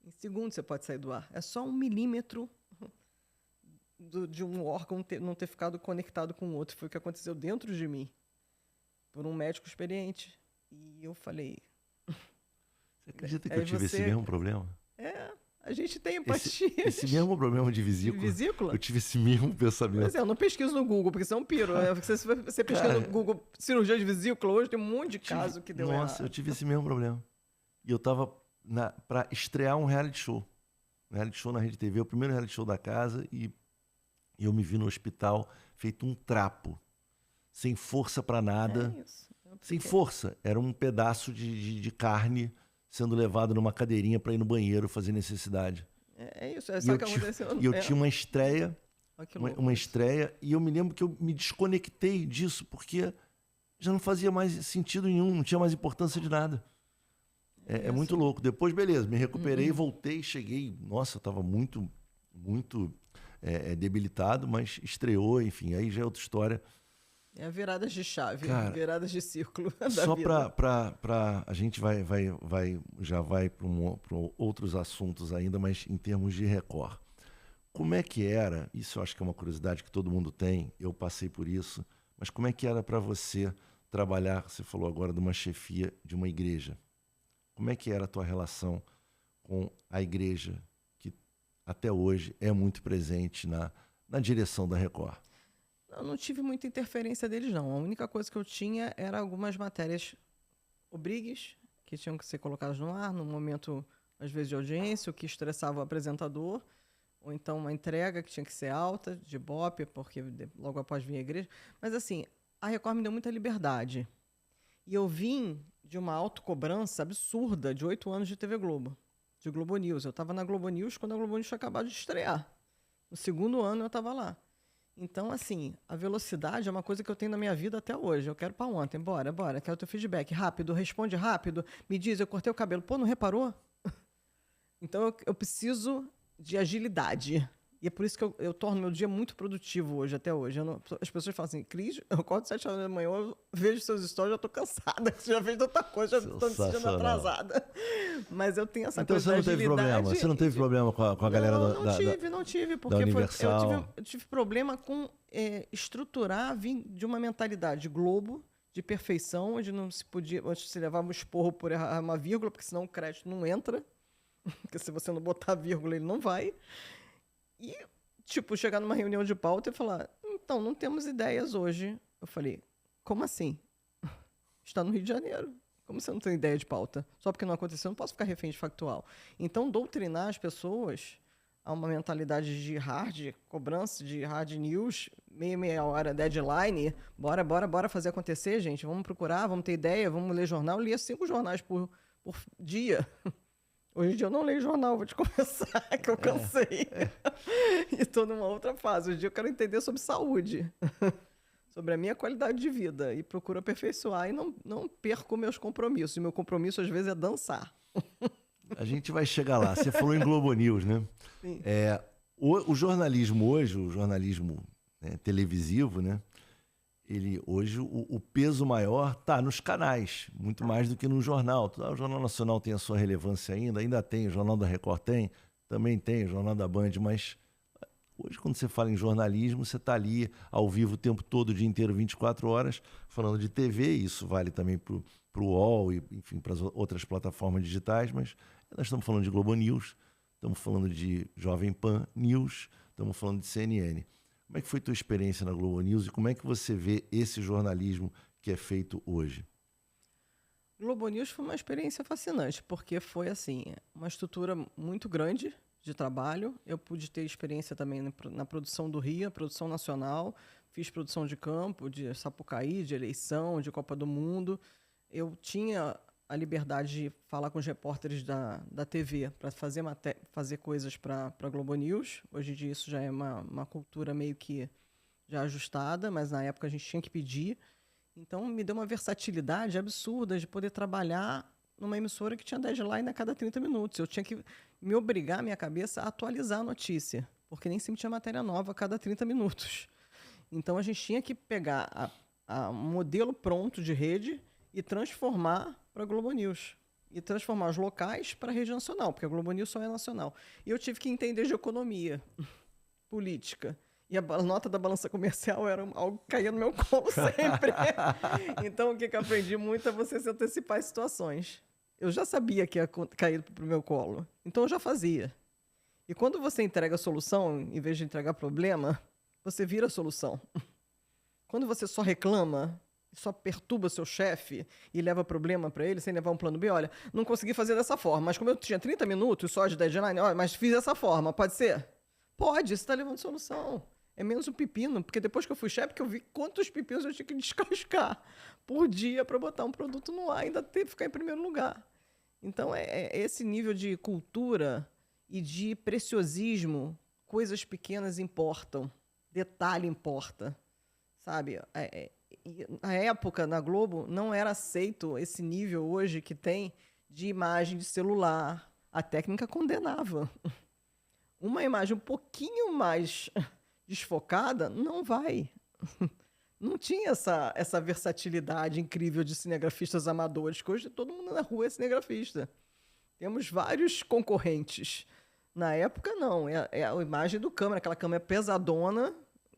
Em segundos você pode sair do ar. É só 1 milímetro de um órgão não ter ficado conectado com o outro. Foi o que aconteceu dentro de mim, por um médico experiente. E eu falei... Você acredita que eu tive esse mesmo problema? A gente tem empatia. Esse mesmo problema de vesícula. De vesícula? Eu tive esse mesmo pensamento. Pois é, eu não pesquiso no Google, porque senão piro. Você pesquisa no Google cirurgia de vesícula, hoje tem um monte de caso que deu errado. Nossa, eu tive esse mesmo problema. E eu tava pra estrear um reality show. Um reality show na Rede TV, o primeiro reality show da casa, e eu me vi no hospital feito um trapo. Sem força pra nada. É isso. Sem força. Era um pedaço de carne sendo levado numa cadeirinha para ir no banheiro fazer necessidade. É isso, é só que aconteceu. E eu tinha uma estreia, uma estreia, e eu me lembro que eu me desconectei disso, porque já não fazia mais sentido nenhum, não tinha mais importância de nada. É muito louco. Depois, beleza, me recuperei, voltei, cheguei, nossa, eu estava muito debilitado, mas estreou, enfim, aí já é outra história. É viradas de chave, cara, viradas de círculo da só vida. para a gente já vai para outros assuntos ainda, mas em termos de Record. Como é que era, isso eu acho que é uma curiosidade que todo mundo tem, eu passei por isso, mas como é que era para você trabalhar, você falou agora de uma chefia de uma igreja. Como é que era a tua relação com a igreja, que até hoje é muito presente na direção da Record? Eu não tive muita interferência deles, não. A única coisa que eu tinha era algumas matérias obrigues, que tinham que ser colocadas no ar, num momento, às vezes, de audiência, o que estressava o apresentador, ou então uma entrega que tinha que ser alta, de Ibope, porque logo após vinha a igreja. Mas, assim, a Record me deu muita liberdade. E eu vim de uma autocobrança absurda de 8 anos de TV Globo, de Globo News. Eu estava na Globo News quando a Globo News tinha acabado de estrear. No segundo ano eu estava lá. Então, assim, a velocidade é uma coisa que eu tenho na minha vida até hoje. Eu quero para ontem, bora, quero teu feedback. Rápido, responde rápido, me diz, eu cortei o cabelo. Pô, não reparou? Então, eu preciso de agilidade. E é por isso que eu torno meu dia muito produtivo hoje, até hoje. As pessoas falam assim, Cris, eu acordo 7 horas da manhã, eu vejo seus stories, já estou cansada. Você já fez tanta coisa, já estou me sentindo atrasada. Mas eu tenho essa coisa de agilidade. Você não teve problema com a galera Não tive, porque eu tive problema com estruturar, vim de uma mentalidade Globo, de perfeição, onde não se podia, onde se levava um esporro por errar uma vírgula, porque senão o crédito não entra. Porque se você não botar vírgula, ele não vai. E, tipo, chegar numa reunião de pauta e falar, então, não temos ideias hoje. Eu falei, como assim? Está no Rio de Janeiro. Como você não tem ideia de pauta? Só porque não aconteceu, não posso ficar refém de factual. Então, doutrinar as pessoas a uma mentalidade de hard cobrança, de hard news, meia hora, deadline. Bora fazer acontecer, gente. Vamos procurar, vamos ter ideia, vamos ler jornal. Eu lia 5 jornais por dia. Hoje em dia eu não leio jornal, vou te confessar que eu cansei. E estou numa outra fase. Hoje em dia eu quero entender sobre saúde, sobre a minha qualidade de vida. E procuro aperfeiçoar e não perco meus compromissos. E meu compromisso, às vezes, é dançar. A gente vai chegar lá. Você falou em Globo News, né? Sim. O jornalismo hoje, o jornalismo, né, televisivo, né? Hoje o peso maior está nos canais, muito mais do que no jornal. O Jornal Nacional tem a sua relevância ainda tem, o Jornal da Record também tem, o Jornal da Band, mas hoje quando você fala em jornalismo, você está ali ao vivo o tempo todo, o dia inteiro, 24 horas, falando de TV, isso vale também para o UOL e, enfim, para as outras plataformas digitais, mas nós estamos falando de Globo News, estamos falando de Jovem Pan News, estamos falando de CNN. Como é que foi a tua experiência na Globo News e como é que você vê esse jornalismo que é feito hoje? Globo News foi uma experiência fascinante, porque foi assim, uma estrutura muito grande de trabalho. Eu pude ter experiência também na produção do Rio, produção nacional, fiz produção de campo, de Sapucaí, de eleição, de Copa do Mundo. Eu tinha a liberdade de falar com os repórteres da TV para fazer coisas para a Globo News. Hoje em dia isso já é uma cultura meio que já ajustada, mas na época a gente tinha que pedir. Então me deu uma versatilidade absurda de poder trabalhar numa emissora que tinha deadline a cada 30 minutos. Eu tinha que me obrigar, a minha cabeça, a atualizar a notícia, porque nem sempre tinha matéria nova a cada 30 minutos. Então a gente tinha que pegar um modelo pronto de rede e transformar para a Globo News. E transformar os locais para a rede nacional, porque a Globo News só é nacional. E eu tive que entender de economia, política. E a nota da balança comercial era algo que caía no meu colo sempre. Então, o que eu aprendi muito é você se antecipar às situações. Eu já sabia que ia cair para o meu colo. Então, eu já fazia. E quando você entrega a solução, em vez de entregar problema, você vira a solução. Quando você só reclama, só perturba seu chefe e leva problema para ele, sem levar um plano B, olha, não consegui fazer dessa forma, mas como eu tinha 30 minutos só de deadline, olha, mas fiz dessa forma, pode ser? Pode, você está levando solução. É menos um pepino, porque depois que eu fui chefe, que eu vi quantos pepinos eu tinha que descascar por dia para botar um produto no ar e ainda ter que ficar em primeiro lugar. Então, é esse nível de cultura e de preciosismo, coisas pequenas importam, detalhe importa, sabe? Na época, na Globo, não era aceito esse nível hoje que tem de imagem de celular. A técnica condenava. Uma imagem um pouquinho mais desfocada, não vai. Não tinha essa versatilidade incrível de cinegrafistas amadores, que hoje todo mundo na rua é cinegrafista. Temos vários concorrentes. Na época, não. É a imagem do câmera, aquela câmera pesadona,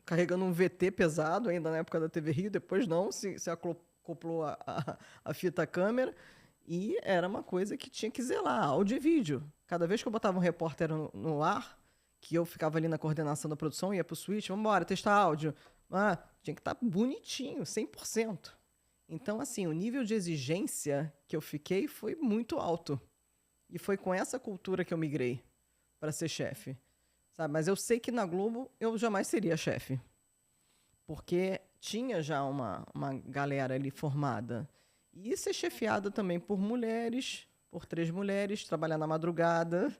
carregando um VT pesado, ainda na época da TV Rio, depois não, se acoplou a fita câmera, e era uma coisa que tinha que zelar, áudio e vídeo. Cada vez que eu botava um repórter no ar, que eu ficava ali na coordenação da produção, ia pro switch, vamos embora, testar áudio. Tinha que estar bonitinho, 100%. Então, assim, o nível de exigência que eu fiquei foi muito alto. E foi com essa cultura que eu migrei para ser chefe. Sabe? Mas eu sei que na Globo eu jamais seria chefe. Porque tinha já uma galera ali formada. E ser chefiada também por mulheres, por 3 mulheres, trabalhar na madrugada.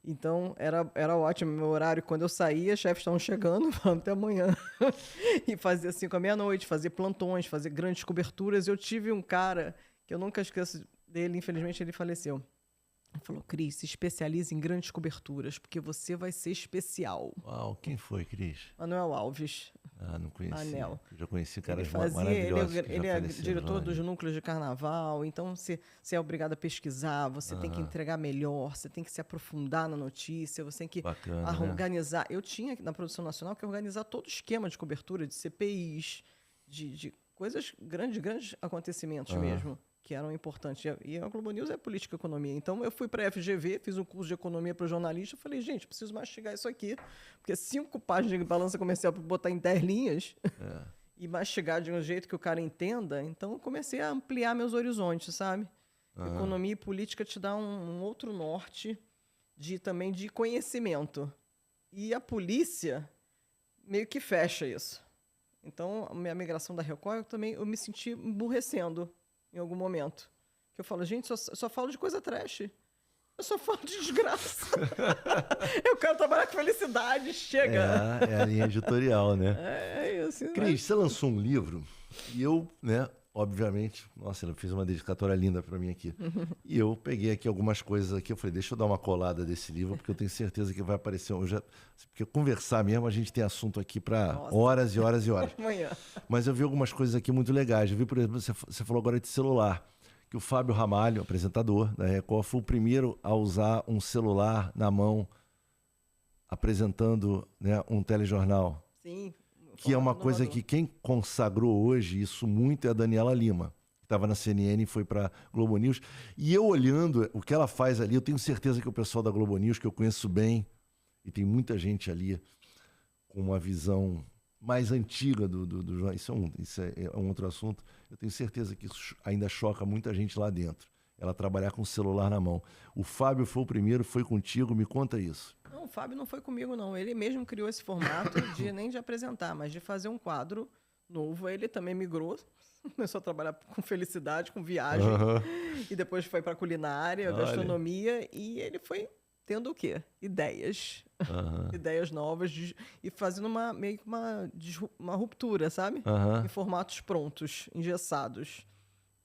Então, era ótimo. Meu horário, quando eu saía, chefes estavam chegando, vamos até amanhã. E fazia 5 à meia-noite, fazia plantões, fazia grandes coberturas. Eu tive um cara, que eu nunca esqueço dele, infelizmente ele faleceu. Ele falou, Cris, se especialize em grandes coberturas, porque você vai ser especial. Uau, quem foi, Cris? Manuel Alves. Não conhecia. Anel. Já conheci caras Ele maravilhosos. Ele é diretor dos núcleos de carnaval, então você é obrigado a pesquisar, você tem que entregar melhor, você tem que se aprofundar na notícia, você tem que organizar. Né? Eu tinha na produção nacional que organizar todo o esquema de cobertura, de CPIs, de coisas grandes acontecimentos mesmo, que eram importantes. E a Globo News é política e economia. Então, eu fui para a FGV, fiz um curso de economia para jornalista, falei, gente, preciso mastigar isso aqui, porque 5 páginas de balança comercial para botar em 10 linhas e mastigar de um jeito que o cara entenda. Então, eu comecei a ampliar meus horizontes, sabe? Economia e política te dá um outro norte também de conhecimento. E a polícia meio que fecha isso. Então, a minha migração da Record, eu me senti emburrecendo em algum momento. Que eu falo, gente, só falo de coisa trash. Eu só falo de desgraça. Eu quero trabalhar com felicidade, chega. É a linha editorial, né? É isso. Cris, você lançou um livro e eu, né, obviamente, nossa, ela fez uma dedicatória linda para mim aqui. E eu peguei aqui algumas coisas aqui, eu falei, deixa eu dar uma colada desse livro, porque eu tenho certeza que vai aparecer. Porque conversar mesmo, a gente tem assunto aqui para horas e horas e horas. Amanhã. Mas eu vi algumas coisas aqui muito legais. Eu vi, por exemplo, você falou agora de celular, que o Fábio Ramalho, apresentador da Record, foi o primeiro a usar um celular na mão, apresentando, né, um telejornal. Sim. Que é uma coisa que quem consagrou hoje isso muito é a Daniela Lima, que estava na CNN e foi para Globo News. E eu olhando o que ela faz ali, eu tenho certeza que o pessoal da Globo News, que eu conheço bem, e tem muita gente ali com uma visão mais antiga do jornal. Isso é um outro assunto. Eu tenho certeza que isso ainda choca muita gente lá dentro. Ela trabalhar com o celular na mão. O Fábio foi o primeiro, foi contigo, me conta isso. Não, o Fábio não foi comigo, não. Ele mesmo criou esse formato nem de apresentar, mas de fazer um quadro novo. Ele também migrou, começou a trabalhar com felicidade, com viagem, e depois foi para culinária, gastronomia, e ele foi tendo o quê? Ideias. Ideias novas e fazendo meio que uma ruptura, sabe? Em formatos prontos, engessados.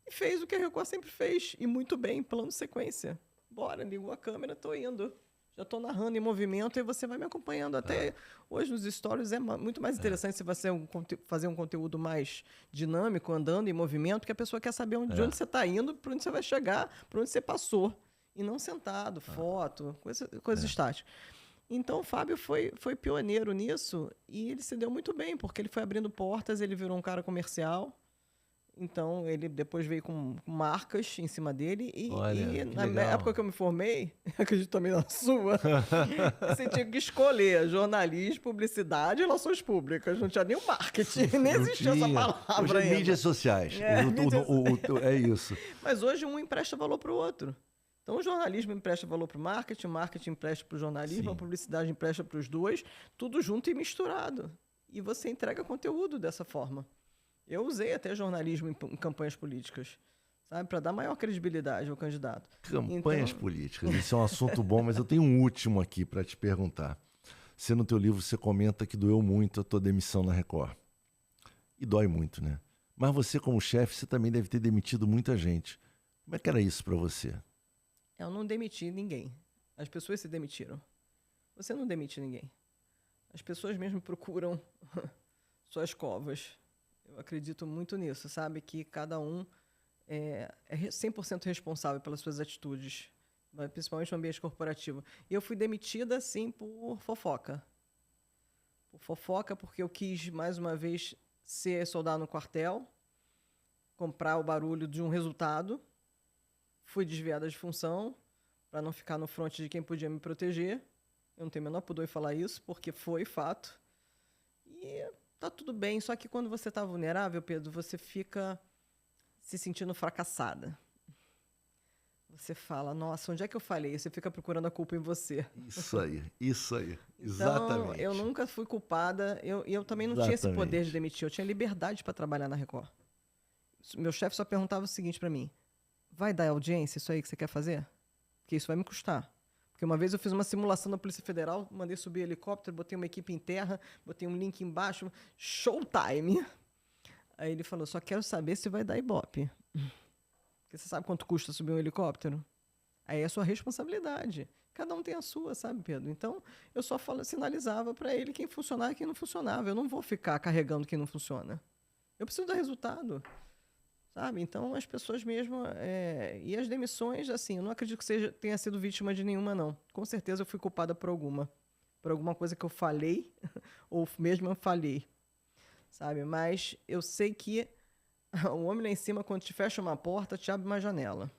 E fez o que a Record sempre fez, e muito bem, plano de sequência. Bora, ligou a câmera, tô indo. Já tô narrando em movimento e você vai me acompanhando. Até hoje nos stories é muito mais interessante se você fazer um conteúdo mais dinâmico, andando em movimento, porque a pessoa quer saber de onde você está indo, para onde você vai chegar, para onde você passou. E não sentado, foto, coisa estática. Então o Fábio foi pioneiro nisso e ele se deu muito bem, porque ele foi abrindo portas, ele virou um cara comercial. Então, ele depois veio com marcas em cima dele. E na época que eu me formei, acredito também na sua, você tinha que escolher jornalismo, publicidade e relações públicas. Não tinha nem o marketing, nem existia essa palavra hoje ainda. Mídias sociais. É isso. Mas hoje um empresta valor para o outro. Então, o jornalismo empresta valor para o marketing empresta para o jornalismo, a publicidade empresta para os dois, tudo junto e misturado. E você entrega conteúdo dessa forma. Eu usei até jornalismo em campanhas políticas, sabe? Para dar maior credibilidade ao candidato. Campanhas políticas, isso é um assunto bom, mas eu tenho um último aqui para te perguntar. Você, no teu livro, você comenta que doeu muito a tua demissão na Record. E dói muito, né? Mas você, como chefe, você também deve ter demitido muita gente. Como é que era isso para você? Eu não demiti ninguém. As pessoas se demitiram. Você não demite ninguém. As pessoas mesmo procuram suas covas. Eu acredito muito nisso, sabe? Que cada um é 100% responsável pelas suas atitudes, principalmente no ambiente corporativo. E eu fui demitida, sim, por fofoca. Por fofoca, porque eu quis, mais uma vez, ser soldado no quartel, comprar o barulho de um resultado. Fui desviada de função para não ficar no fronte de quem podia me proteger. Eu não tenho o menor pudor em falar isso, porque foi fato. E tá tudo bem, só que quando você tá vulnerável, Pedro, você fica se sentindo fracassada. Você fala, nossa, onde é que eu falhei? Você fica procurando a culpa em você. Isso aí, então, exatamente. Eu nunca fui culpada, eu também não tinha esse poder de demitir, eu tinha liberdade para trabalhar na Record. Meu chefe só perguntava o seguinte para mim, vai dar audiência isso aí que você quer fazer? Porque isso vai me custar. Porque uma vez eu fiz uma simulação na Polícia Federal, mandei subir helicóptero, botei uma equipe em terra, botei um link embaixo, showtime. Aí ele falou, só quero saber se vai dar Ibope. Porque você sabe quanto custa subir um helicóptero? Aí é a sua responsabilidade. Cada um tem a sua, sabe, Pedro? Então, eu só sinalizava para ele quem funcionava e quem não funcionava. Eu não vou ficar carregando quem não funciona. Eu preciso dar resultado. Sabe? Então, as pessoas mesmo... E as demissões, assim, eu não acredito que tenha sido vítima de nenhuma, não. Com certeza eu fui culpada por alguma. Por alguma coisa que eu falei, ou mesmo eu falhei. Sabe? Mas eu sei que o homem lá em cima, quando te fecha uma porta, te abre uma janela.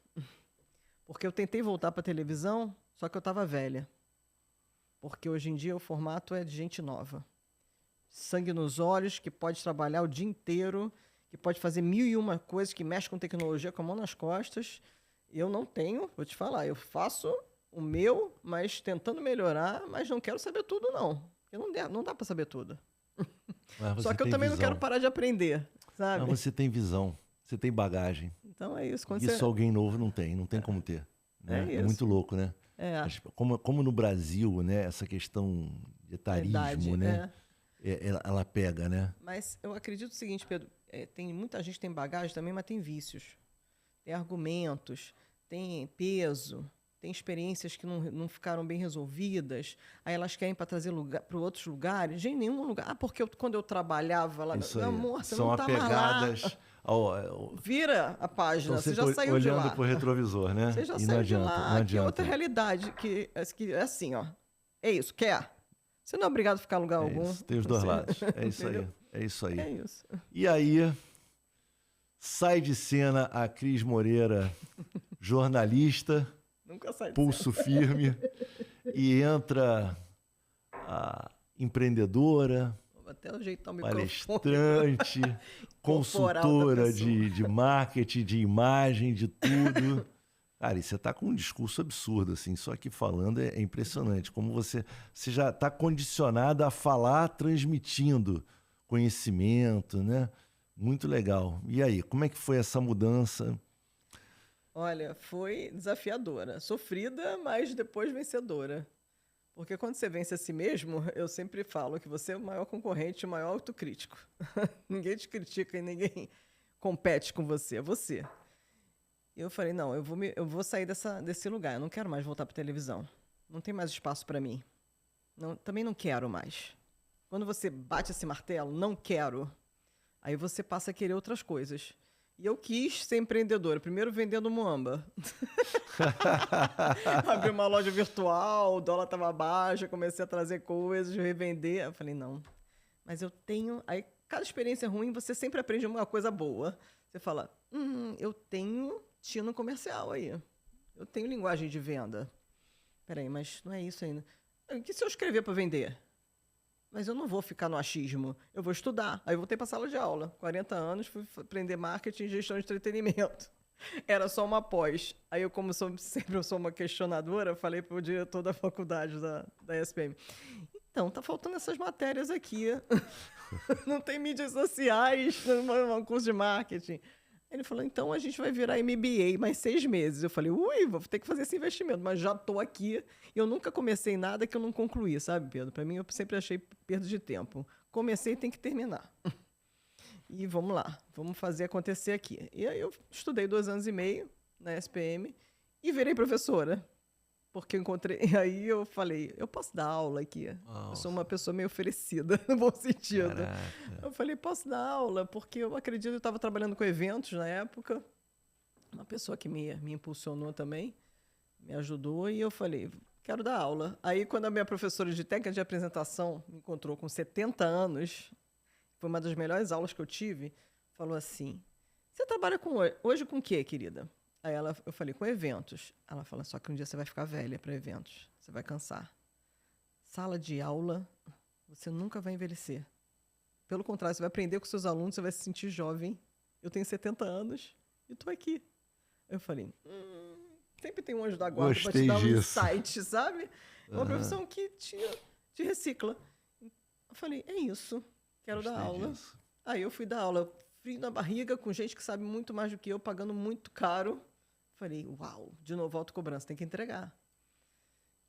Porque eu tentei voltar para a televisão, só que eu estava velha. Porque hoje em dia o formato é de gente nova. Sangue nos olhos, que pode trabalhar o dia inteiro... que pode fazer 1001 coisas, que mexe com tecnologia com a mão nas costas. Eu não tenho, vou te falar, eu faço o meu, mas tentando melhorar, mas não quero saber tudo, não. Porque não dá para saber tudo. Só que eu também não quero parar de aprender, sabe? Mas você tem visão, você tem bagagem. Então é isso. Isso alguém novo não tem como ter. Né? É muito louco, né? Mas como no Brasil, né, essa questão de etarismo, né? Ela pega, né? Mas eu acredito o seguinte, Pedro, tem muita gente que tem bagagem também, mas tem vícios, tem argumentos, tem peso, tem experiências que não ficaram bem resolvidas, aí elas querem para trazer para outros lugares, de nenhum lugar. Porque quando eu trabalhava lá, meu amor, você não tá mais lá. Vira a página, você já saiu de lá. Olhando pro retrovisor, né? Você já saiu de lá. Não adianta. Que é outra realidade, que é assim, ó. É isso, quer? Você não é obrigado a ficar em lugar algum. Isso, tem os dois lados. É isso aí. É isso aí. É isso. E aí, sai de cena a Cris Moreira, jornalista, nunca sai de pulso firme, e entra a empreendedora, até ajeitar o palestrante, consultora de marketing, de imagem, de tudo. Cara, e você está com um discurso absurdo, assim, só que falando é impressionante, como você já está condicionado a falar transmitindo conhecimento, né? Muito legal. E aí, como é que foi essa mudança? Olha, foi desafiadora, sofrida, mas depois vencedora. Porque quando você vence a si mesmo, eu sempre falo que você é o maior concorrente, o maior autocrítico. Ninguém te critica e ninguém compete com você, é você. E eu falei, não, eu vou sair desse lugar, eu não quero mais voltar para televisão. Não tem mais espaço para mim. Também não quero mais. Quando você bate esse martelo, não quero, aí você passa a querer outras coisas. E eu quis ser empreendedora, primeiro vendendo muamba. Abri uma loja virtual, o dólar estava baixo, comecei a trazer coisas, revender. Eu falei, não, mas eu tenho... Aí, cada experiência ruim, você sempre aprende uma coisa boa. Você fala, eu tenho tino comercial aí. Eu tenho linguagem de venda. Peraí, mas não é isso ainda. O que se eu escrever para vender? Mas eu não vou ficar no achismo. Eu vou estudar. Aí eu voltei para a sala de aula. 40 anos, fui aprender marketing e gestão de entretenimento. Era só uma pós. Aí eu, como sempre eu sou uma questionadora, falei para o diretor da faculdade da ESPM. Então, tá faltando essas matérias aqui. Não tem mídias sociais no curso de marketing. Ele falou, então a gente vai virar MBA mais 6 meses. Eu falei, vou ter que fazer esse investimento, mas já estou aqui. Eu nunca comecei nada que eu não concluí, sabe, Pedro? Para mim, eu sempre achei perda de tempo. Comecei, tem que terminar. E vamos lá, vamos fazer acontecer aqui. E aí eu estudei 2 anos e meio na SPM e virei professora. Porque eu encontrei... E aí eu falei, eu posso dar aula aqui? Nossa. Eu sou uma pessoa meio oferecida, no bom sentido. Caraca. Eu falei, posso dar aula? Porque eu acredito, eu estava trabalhando com eventos na época. Uma pessoa que me impulsionou também, me ajudou. E eu falei, quero dar aula. Aí quando a minha professora de técnica de apresentação me encontrou com 70 anos, foi uma das melhores aulas que eu tive, falou assim, você trabalha hoje com o quê, querida? Aí eu falei, com eventos. Ela fala, só que um dia você vai ficar velha para eventos. Você vai cansar. Sala de aula, você nunca vai envelhecer. Pelo contrário, você vai aprender com seus alunos, você vai se sentir jovem. Eu tenho 70 anos e estou aqui. Eu falei, sempre tem um anjo da guarda para te dar um insight, sabe? É uma profissão que te recicla. Eu falei, é isso, quero dar aula. Disso. Aí eu fui dar aula, frio na barriga, com gente que sabe muito mais do que eu, pagando muito caro. Falei, uau, de novo, autocobrança, tem que entregar.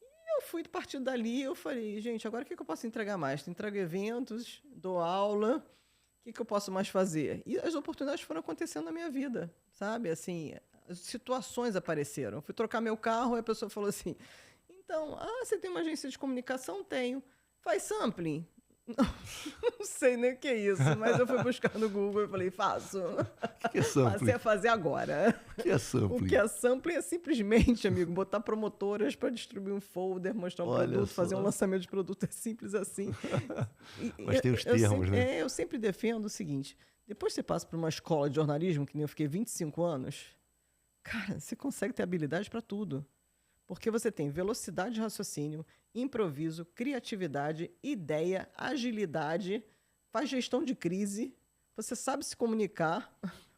E eu fui partindo dali, eu falei, gente, agora o que eu posso entregar mais? Entrego eventos, dou aula, o que eu posso mais fazer? E as oportunidades foram acontecendo na minha vida, sabe? Assim, as situações apareceram. Eu fui trocar meu carro e a pessoa falou assim, então, você tem uma agência de comunicação? Tenho. Faz sampling? Não sei nem o que é isso, mas eu fui buscar no Google e falei, faço. O que é sampling? Passei a fazer agora. O que é sampling? O que é sampling é simplesmente, amigo, botar promotoras para distribuir um folder, mostrar um produto, fazer um lançamento de produto. É simples assim. Mas tem os termos, né? Eu sempre defendo o seguinte, depois que você passa por uma escola de jornalismo, que nem eu fiquei 25 anos, cara, você consegue ter habilidade para tudo. Porque você tem velocidade de raciocínio, improviso, criatividade, ideia, agilidade, faz gestão de crise, você sabe se comunicar,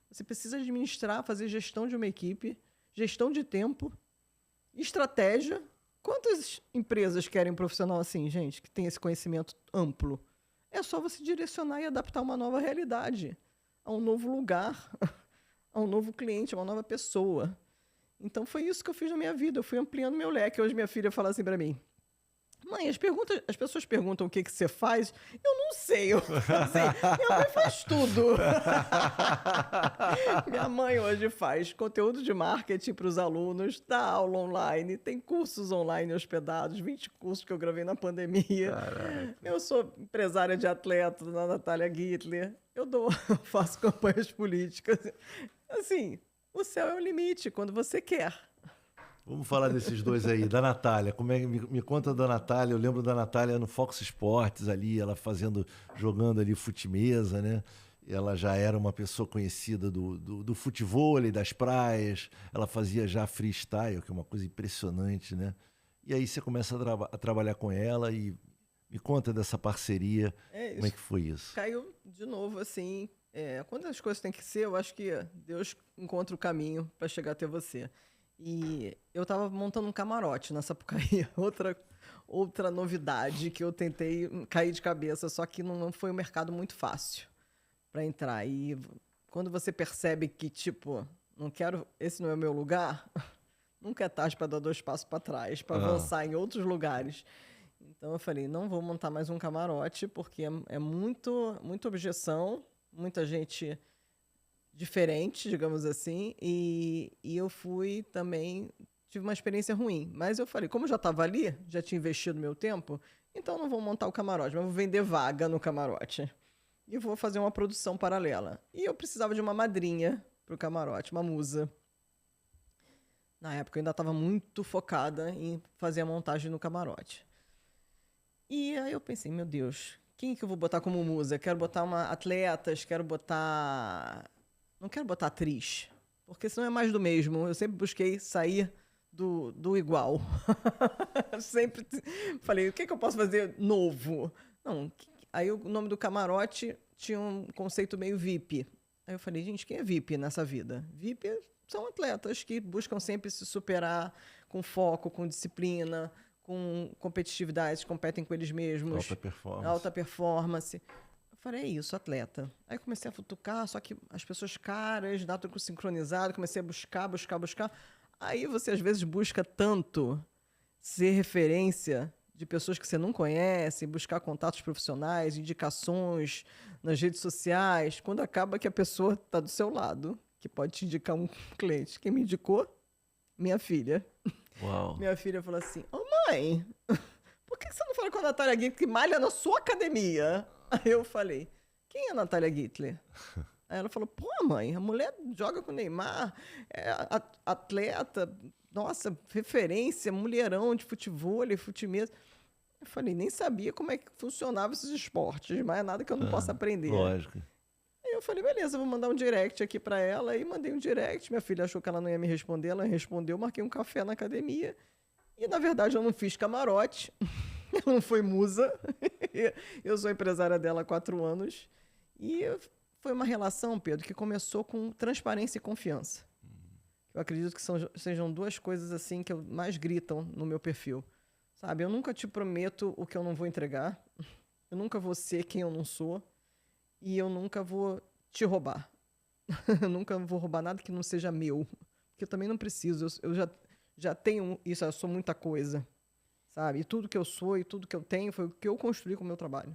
você precisa administrar, fazer gestão de uma equipe, gestão de tempo, estratégia. Quantas empresas querem um profissional assim, gente, que tem esse conhecimento amplo? É só você direcionar e adaptar uma nova realidade, a um novo lugar, a um novo cliente, a uma nova pessoa. Então foi isso que eu fiz na minha vida, eu fui ampliando meu leque. Hoje minha filha fala assim para mim: mãe, as pessoas perguntam o que você faz. Eu não sei. Minha mãe faz tudo. Minha mãe hoje faz conteúdo de marketing para os alunos, dá aula online, tem cursos online hospedados, 20 cursos que eu gravei na pandemia. Caraca. Eu sou empresária de atleta da Natália Gittler. Eu faço campanhas políticas. Assim, o céu é o limite quando você quer. Vamos falar desses dois aí, da Natália. Me conta da Natália. Eu lembro da Natália no Fox Sports ali, ela jogando ali fute-mesa, né? Ela já era uma pessoa conhecida do futevôlei, das praias. Ela fazia já freestyle, que é uma coisa impressionante, né? E aí você começa a trabalhar com ela e me conta dessa parceria. Como é que foi isso? Caiu de novo, assim. Quando as coisas têm que ser, eu acho que Deus encontra o caminho para chegar até você. E eu estava montando um camarote na Sapucaí, outra novidade que eu tentei cair de cabeça, só que não foi um mercado muito fácil para entrar. E quando você percebe que, tipo, esse não é o meu lugar, nunca é tarde para dar 2 passos para trás, para avançar em outros lugares. Então eu falei, não vou montar mais um camarote, porque é muita objeção, muita gente diferente, digamos assim, e eu tive uma experiência ruim. Mas eu falei, como eu já estava ali, já tinha investido meu tempo, então não vou montar o camarote, mas vou vender vaga no camarote. E vou fazer uma produção paralela. E eu precisava de uma madrinha para o camarote, uma musa. Na época eu ainda estava muito focada em fazer a montagem no camarote. E aí eu pensei, meu Deus, quem que eu vou botar como musa? Quero botar atletas, não quero botar atriz, porque senão é mais do mesmo. Eu sempre busquei sair do igual. Sempre falei, o que eu posso fazer novo? Não, aí o nome do camarote tinha um conceito meio VIP. Aí eu falei, gente, quem é VIP nessa vida? VIP são atletas que buscam sempre se superar com foco, com disciplina, com competitividade, competem com eles mesmos. Alta performance. Eu falei, é isso, atleta. Aí comecei a futucar, só que as pessoas caras, dá tudo sincronizado, comecei a buscar. Aí você às vezes busca tanto ser referência de pessoas que você não conhece, buscar contatos profissionais, indicações nas redes sociais, quando acaba que a pessoa está do seu lado, que pode te indicar um cliente. Quem me indicou? Minha filha. Uau. Minha filha falou assim, mãe, por que você não fala com a Natália Gittler que malha na sua academia? Aí eu falei, quem é a Natália Gittler? Aí ela falou, pô, mãe, a mulher joga com o Neymar, atleta, nossa, referência, mulherão de futevôlei, fute-mesa. Eu falei, nem sabia como é que funcionava esses esportes, mas é nada que eu não possa aprender. Lógico. Aí eu falei, beleza, vou mandar um direct aqui pra ela. Aí mandei um direct, minha filha achou que ela não ia me responder, ela respondeu, marquei um café na academia. E, na verdade, eu não fiz camarote, eu não fui musa, eu sou empresária dela há 4 anos. E foi uma relação, Pedro, que começou com transparência e confiança. Eu acredito que sejam 2 coisas assim que mais gritam no meu perfil. Sabe, eu nunca te prometo o que eu não vou entregar, eu nunca vou ser quem eu não sou, e eu nunca vou te roubar. Eu nunca vou roubar nada que não seja meu, porque eu também não preciso, eu já tenho isso, eu sou muita coisa, sabe? E tudo que eu sou e tudo que eu tenho foi o que eu construí com o meu trabalho,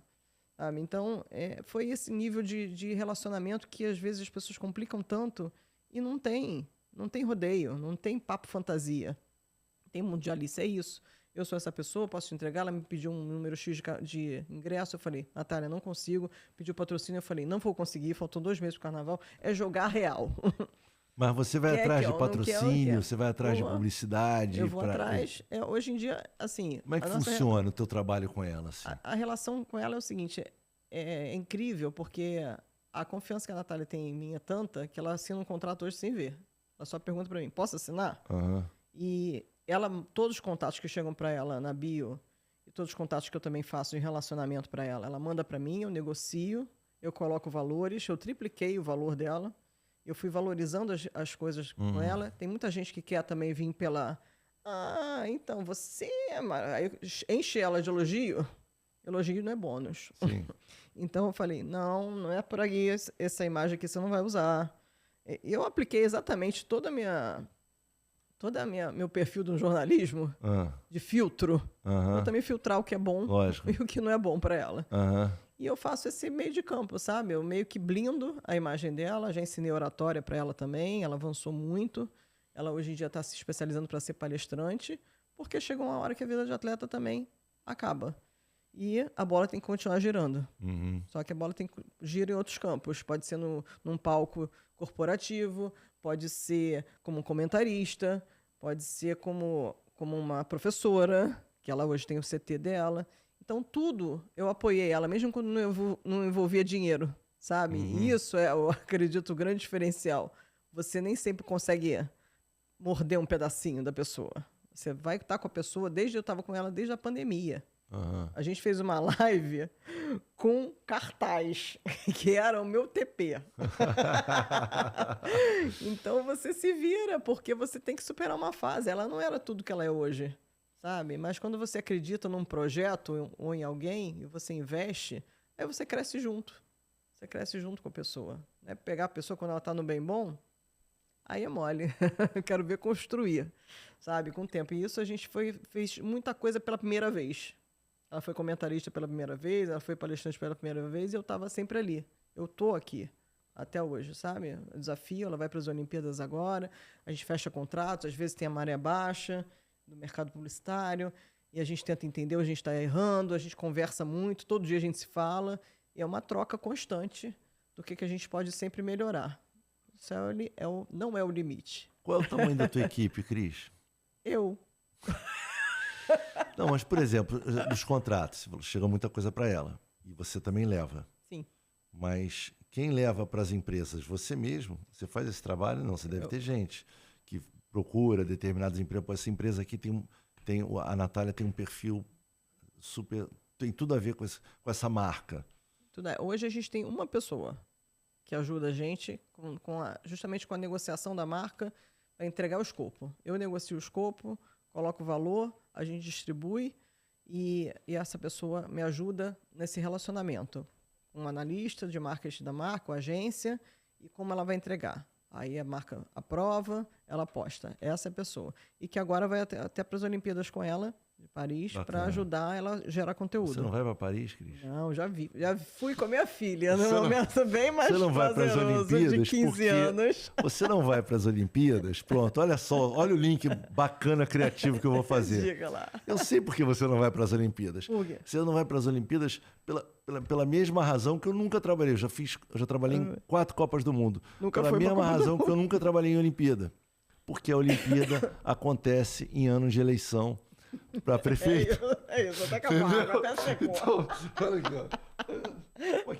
sabe? Então, foi esse nível de relacionamento que às vezes as pessoas complicam tanto e não tem rodeio, não tem papo fantasia. Tem mundialista, é isso. Eu sou essa pessoa, posso te entregar? Ela me pediu um número X de ingresso, eu falei, Natália, não consigo. Pediu patrocínio, eu falei, não vou conseguir, faltam 2 meses pro carnaval, é jogar real. Mas você vai atrás de patrocínio, você vai atrás de publicidade? Eu vou atrás. Hoje em dia, assim... Como é que funciona o teu trabalho com ela? Assim? A relação com ela é o seguinte, é incrível, porque a confiança que a Natália tem em mim é tanta que ela assina um contrato hoje sem ver. Ela só pergunta para mim, posso assinar? Uhum. E todos os contatos que chegam para ela na bio, e todos os contatos que eu também faço em relacionamento para ela manda para mim, eu negocio, eu coloco valores, eu tripliquei o valor dela, eu fui valorizando as coisas com ela. Tem muita gente que quer também vir pela Então, você... Aí eu enche ela de elogio. Elogio não é bônus. Sim. Então eu falei, não é por aí, essa imagem aqui você não vai usar. Eu apliquei exatamente meu perfil de um jornalismo de filtro. Eu também filtrar o que é bom Lógico. e o que não é bom para ela. Aham. E eu faço esse meio de campo, sabe? Eu meio que blindo a imagem dela, já ensinei oratória para ela também, ela avançou muito. Ela hoje em dia está se especializando para ser palestrante, porque chega uma hora que a vida de atleta também acaba. E a bola tem que continuar girando. Uhum. Só que a bola tem que girar em outros campos. Pode ser num palco corporativo, pode ser como comentarista, pode ser como uma professora, que ela hoje tem o CT dela. Então, tudo eu apoiei ela, mesmo quando não envolvia dinheiro, sabe? E isso é, eu acredito, o grande diferencial. Você nem sempre consegue morder um pedacinho da pessoa. Você vai estar com a pessoa, eu estava com ela desde a pandemia. A gente fez uma live com cartaz, que era o meu TP. Então você se vira, porque você tem que superar uma fase. Ela não era tudo que ela é hoje, sabe? Mas quando você acredita num projeto ou em alguém e você investe, aí você cresce junto. Você cresce junto com a pessoa. Né? Pegar a pessoa quando ela está no bem bom, aí é mole. Eu quero ver construir, sabe? Com o tempo. E isso a gente fez muita coisa pela primeira vez. Ela foi comentarista pela primeira vez, ela foi palestrante pela primeira vez e eu estava sempre ali. Eu tô aqui até hoje, sabe? O desafio, ela vai para as Olimpíadas agora, a gente fecha contratos, às vezes tem a maré baixa do mercado publicitário e a gente tenta entender onde a gente está errando, a gente conversa muito, todo dia a gente se fala e é uma troca constante do que a gente pode sempre melhorar. Isso não é o limite. Qual é o tamanho da tua equipe, Cris? Eu. Não, mas, por exemplo, dos contratos, chega muita coisa para ela. E você também leva. Sim. Mas quem leva para as empresas? Você mesmo? Você faz esse trabalho? Não, você deve ter gente que procura determinadas empresas. Essa empresa aqui a Natália tem um perfil super... Tem tudo a ver com essa marca. Hoje a gente tem uma pessoa que ajuda a gente justamente com a negociação da marca para entregar o escopo. Eu negocio o escopo, coloco o valor, a gente distribui e essa pessoa me ajuda nesse relacionamento. Um analista de marketing da marca, uma agência, e como ela vai entregar. Aí a marca aprova, ela posta. Essa é a pessoa. E que agora vai até para as Olimpíadas com ela, de Paris, para ajudar ela a gerar conteúdo. Você não vai para Paris, Cris? Não, já fui com a minha filha, num momento bem mais você não vai para as Olimpíadas de 15 anos. Você não vai para as Olimpíadas? Pronto, olha só, olha o link bacana, criativo que eu vou fazer. Diga lá. Eu sei por que você não vai para as Olimpíadas. Por quê? Você não vai para as Olimpíadas pela mesma razão que eu nunca trabalhei. Eu já trabalhei em 4 Copas do Mundo. Nunca pela foi mesma Copa do razão Mundo. que eu nunca trabalhei em Olimpíada. Porque a Olimpíada acontece em anos de eleição para prefeito. É isso, até acabar, até secou. Então, olha aqui,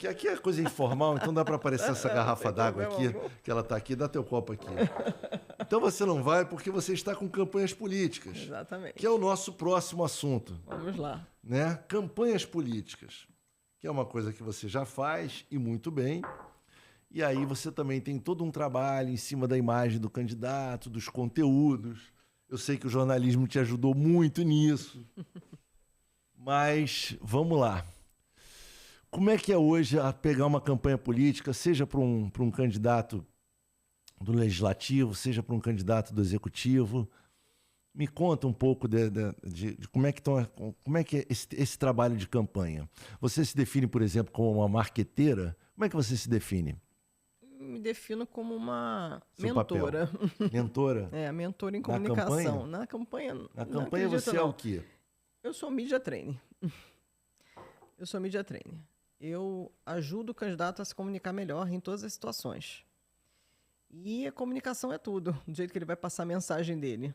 ó. Aqui é coisa informal, então dá para aparecer essa garrafa d'água aqui, que ela está aqui, dá teu copo aqui. Então você não vai porque você está com campanhas políticas. Exatamente. Que é o nosso próximo assunto. Vamos lá. Né? Campanhas políticas, que é uma coisa que você já faz e muito bem. E aí você também tem todo um trabalho em cima da imagem do candidato, dos conteúdos. Eu sei que o jornalismo te ajudou muito nisso. Mas vamos lá. Como é que é hoje a pegar uma campanha política, seja para um candidato do legislativo, seja para um candidato do executivo? Me conta um pouco de como é que é esse trabalho de campanha. Você se define, por exemplo, como uma marqueteira? Como é que você se define? Me defino como uma Seu mentora. papel. Mentora? Mentora em comunicação. Na campanha você é o quê? Eu sou media trainer. Eu ajudo o candidato a se comunicar melhor em todas as situações. E a comunicação é tudo, do jeito que ele vai passar a mensagem dele.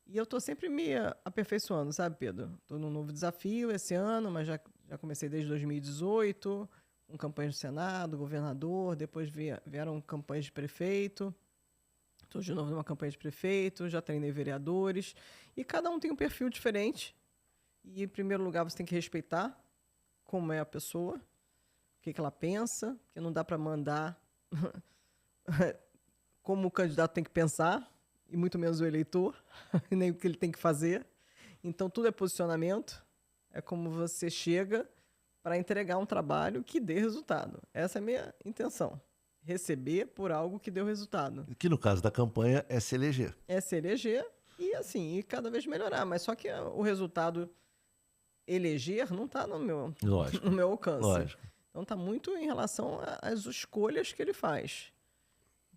E eu estou sempre me aperfeiçoando, sabe, Pedro? Estou num novo desafio esse ano, mas já comecei desde 2018, com campanhas do Senado, governador, depois vieram campanhas de prefeito. Estou de novo numa campanha de prefeito, já treinei vereadores. E cada um tem um perfil diferente. E, em primeiro lugar, você tem que respeitar como é a pessoa, o que ela pensa, que não dá para mandar como o candidato tem que pensar. e muito menos o eleitor, e nem o que ele tem que fazer. Então, tudo é posicionamento, é como você chega para entregar um trabalho que dê resultado. Essa é a minha intenção, receber por algo que deu resultado. Que no caso da campanha é se eleger. É se eleger e, assim, e cada vez melhorar, mas só que o resultado eleger não está no meu, Lógico. no meu alcance. Lógico. Então, está muito em relação às escolhas que ele faz.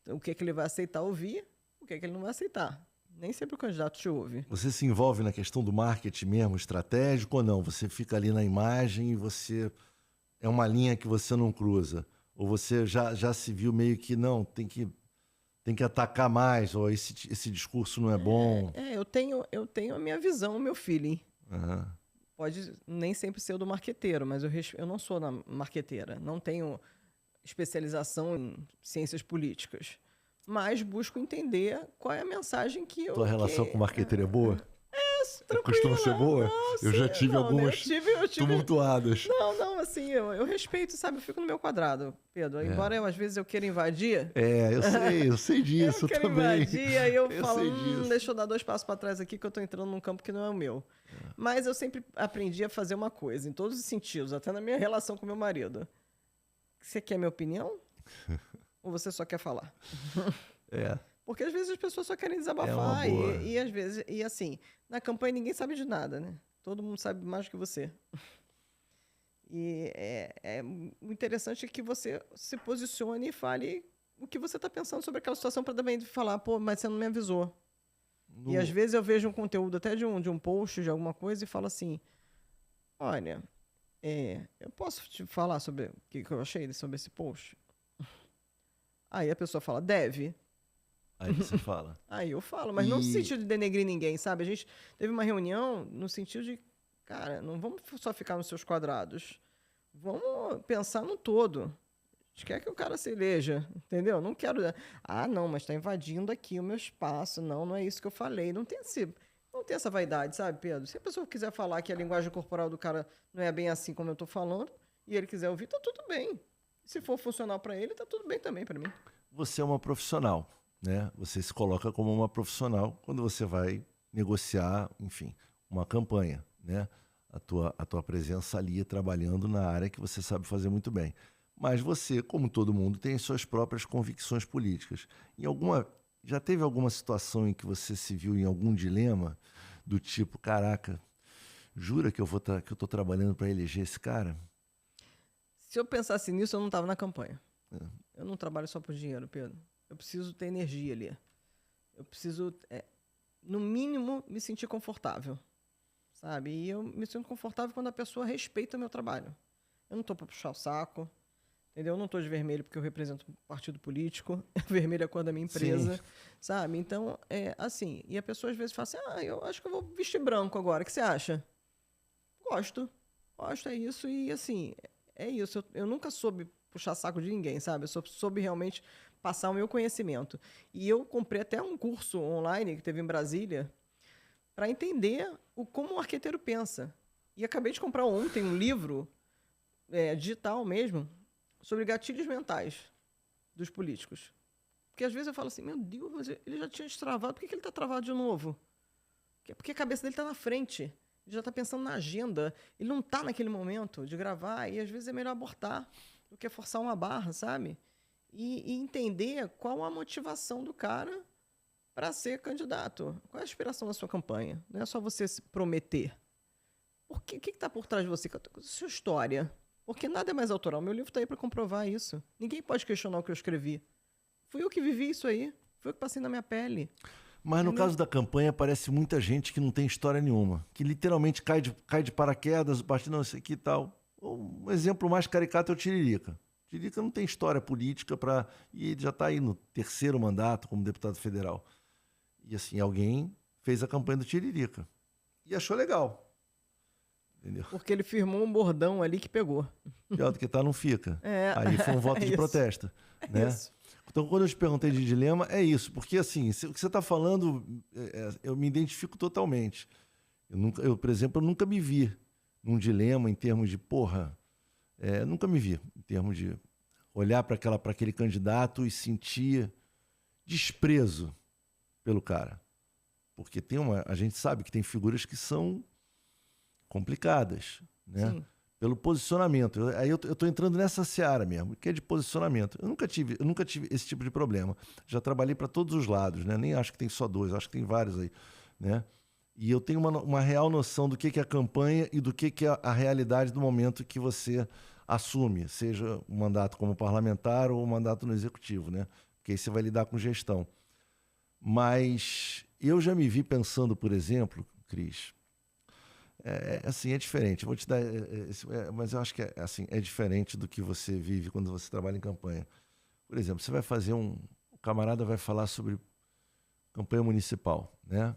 Então, o que ele vai aceitar ouvir, o que ele não vai aceitar. Nem sempre o candidato te ouve. Você se envolve na questão do marketing mesmo, estratégico ou não? Você fica ali na imagem e você é uma linha que você não cruza? Ou você já se viu meio que não, tem que atacar mais, ou esse discurso não é bom? Eu tenho a minha visão, o meu feeling. Uhum. Pode nem sempre ser o do marqueteiro, mas eu não sou marqueteira. Não tenho especialização em ciências políticas. Mas busco entender qual é a mensagem que eu... Tua relação com o marqueteiro é boa? Tranquila. Costuma ser boa? Não, Eu já tive algumas eu tive... tumultuadas. Não, assim, eu respeito, sabe? Eu fico no meu quadrado, Pedro. Embora às vezes eu queira invadir... Eu sei disso eu quero também. Invadir, aí eu falo, sei disso. deixa eu dar 2 passos para trás aqui que eu tô entrando num campo que não é o meu. Mas eu sempre aprendi a fazer uma coisa, em todos os sentidos, até na minha relação com meu marido. Você quer minha opinião? Ou você só quer falar? Porque às vezes as pessoas só querem desabafar. E às vezes, e assim, na campanha ninguém sabe de nada, né? Todo mundo sabe mais do que você. E o interessante é que você se posicione e fale o que você está pensando sobre aquela situação para também falar, pô, mas você não me avisou. E às vezes eu vejo um conteúdo até de um post, de alguma coisa, e falo assim, olha, eu posso te falar sobre o que eu achei sobre esse post? Aí a pessoa fala, deve. Aí você fala. Aí eu falo, mas não no sentido de denegrir ninguém, sabe? A gente teve uma reunião no sentido de, cara, não vamos só ficar nos seus quadrados. Vamos pensar no todo. A gente quer que o cara se eleja, entendeu? Não quero... não, mas tá invadindo aqui o meu espaço. Não é isso que eu falei. Não tem essa vaidade, sabe, Pedro? Se a pessoa quiser falar que a linguagem corporal do cara não é bem assim como eu tô falando, e ele quiser ouvir, tá tudo bem. Se for funcional para ele, tá tudo bem também para mim. Você é uma profissional, né? Você se coloca como uma profissional quando você vai negociar, enfim, uma campanha, né? A tua presença ali trabalhando na área que você sabe fazer muito bem. Mas você, como todo mundo, tem suas próprias convicções políticas. Já teve alguma situação em que você se viu em algum dilema do tipo, caraca, jura que eu tô trabalhando para eleger esse cara? Se eu pensasse nisso, eu não estava na campanha. Eu não trabalho só por dinheiro, Pedro. Eu preciso ter energia ali. Eu preciso, no mínimo, me sentir confortável, sabe? E eu me sinto confortável quando a pessoa respeita o meu trabalho. Eu não estou para puxar o saco, entendeu? Eu não estou de vermelho porque eu represento um partido político. Vermelho é a cor da minha empresa, sabe? Então, assim. E a pessoa às vezes fala assim, eu acho que eu vou vestir branco agora. O que você acha? Gosto, é isso. E assim... É isso, eu nunca soube puxar saco de ninguém, sabe? Eu soube realmente passar o meu conhecimento. E eu comprei até um curso online que teve em Brasília para entender como o arquiteiro pensa. E acabei de comprar ontem um livro, digital mesmo, sobre gatilhos mentais dos políticos. Porque às vezes eu falo assim, meu Deus, mas ele já tinha destravado, por que ele está travado de novo? Porque a cabeça dele está na frente. Ele já está pensando na agenda. Ele não está naquele momento de gravar. E às vezes é melhor abortar do que forçar uma barra, sabe? E entender qual a motivação do cara para ser candidato. Qual é a aspiração da sua campanha? Não é só você se prometer. O que está por trás de você? Sua história. Porque nada é mais autoral. Meu livro está aí para comprovar isso. Ninguém pode questionar o que eu escrevi. Fui eu que vivi isso aí. Foi eu que passei na minha pele. Mas no caso da campanha, aparece muita gente que não tem história nenhuma, que literalmente cai de paraquedas, partido não sei o que e tal. Um exemplo mais caricato é o Tiririca. O Tiririca não tem história política e ele já está aí no 3º mandato como deputado federal. E assim, alguém fez a campanha do Tiririca e achou legal. Entendeu? Porque ele firmou um bordão ali que pegou. Pior do que tá, não fica. Aí foi um voto de protesto. Né? Isso. Então, quando eu te perguntei de dilema, é isso. Porque, assim, o que você está falando, eu me identifico totalmente. Eu, por exemplo, eu nunca me vi num dilema em termos de, nunca me vi em termos de olhar para aquele candidato e sentir desprezo pelo cara. Porque a gente sabe que tem figuras que são complicadas, né? Sim. Pelo posicionamento. Aí eu estou entrando nessa seara mesmo, que é de posicionamento. Eu nunca tive esse tipo de problema. Já trabalhei para todos os lados, né? Nem acho que tem só dois, acho que tem vários aí, né? E eu tenho uma real noção do que é a campanha e do que é a realidade do momento que você assume, seja o mandato como parlamentar ou o mandato no executivo, né? Porque aí você vai lidar com gestão. Mas eu já me vi pensando, por exemplo, Cris, assim, é diferente. Eu vou te dar, mas eu acho que é diferente do que você vive quando você trabalha em campanha. Por exemplo, você vai fazer o camarada vai falar sobre campanha municipal, né?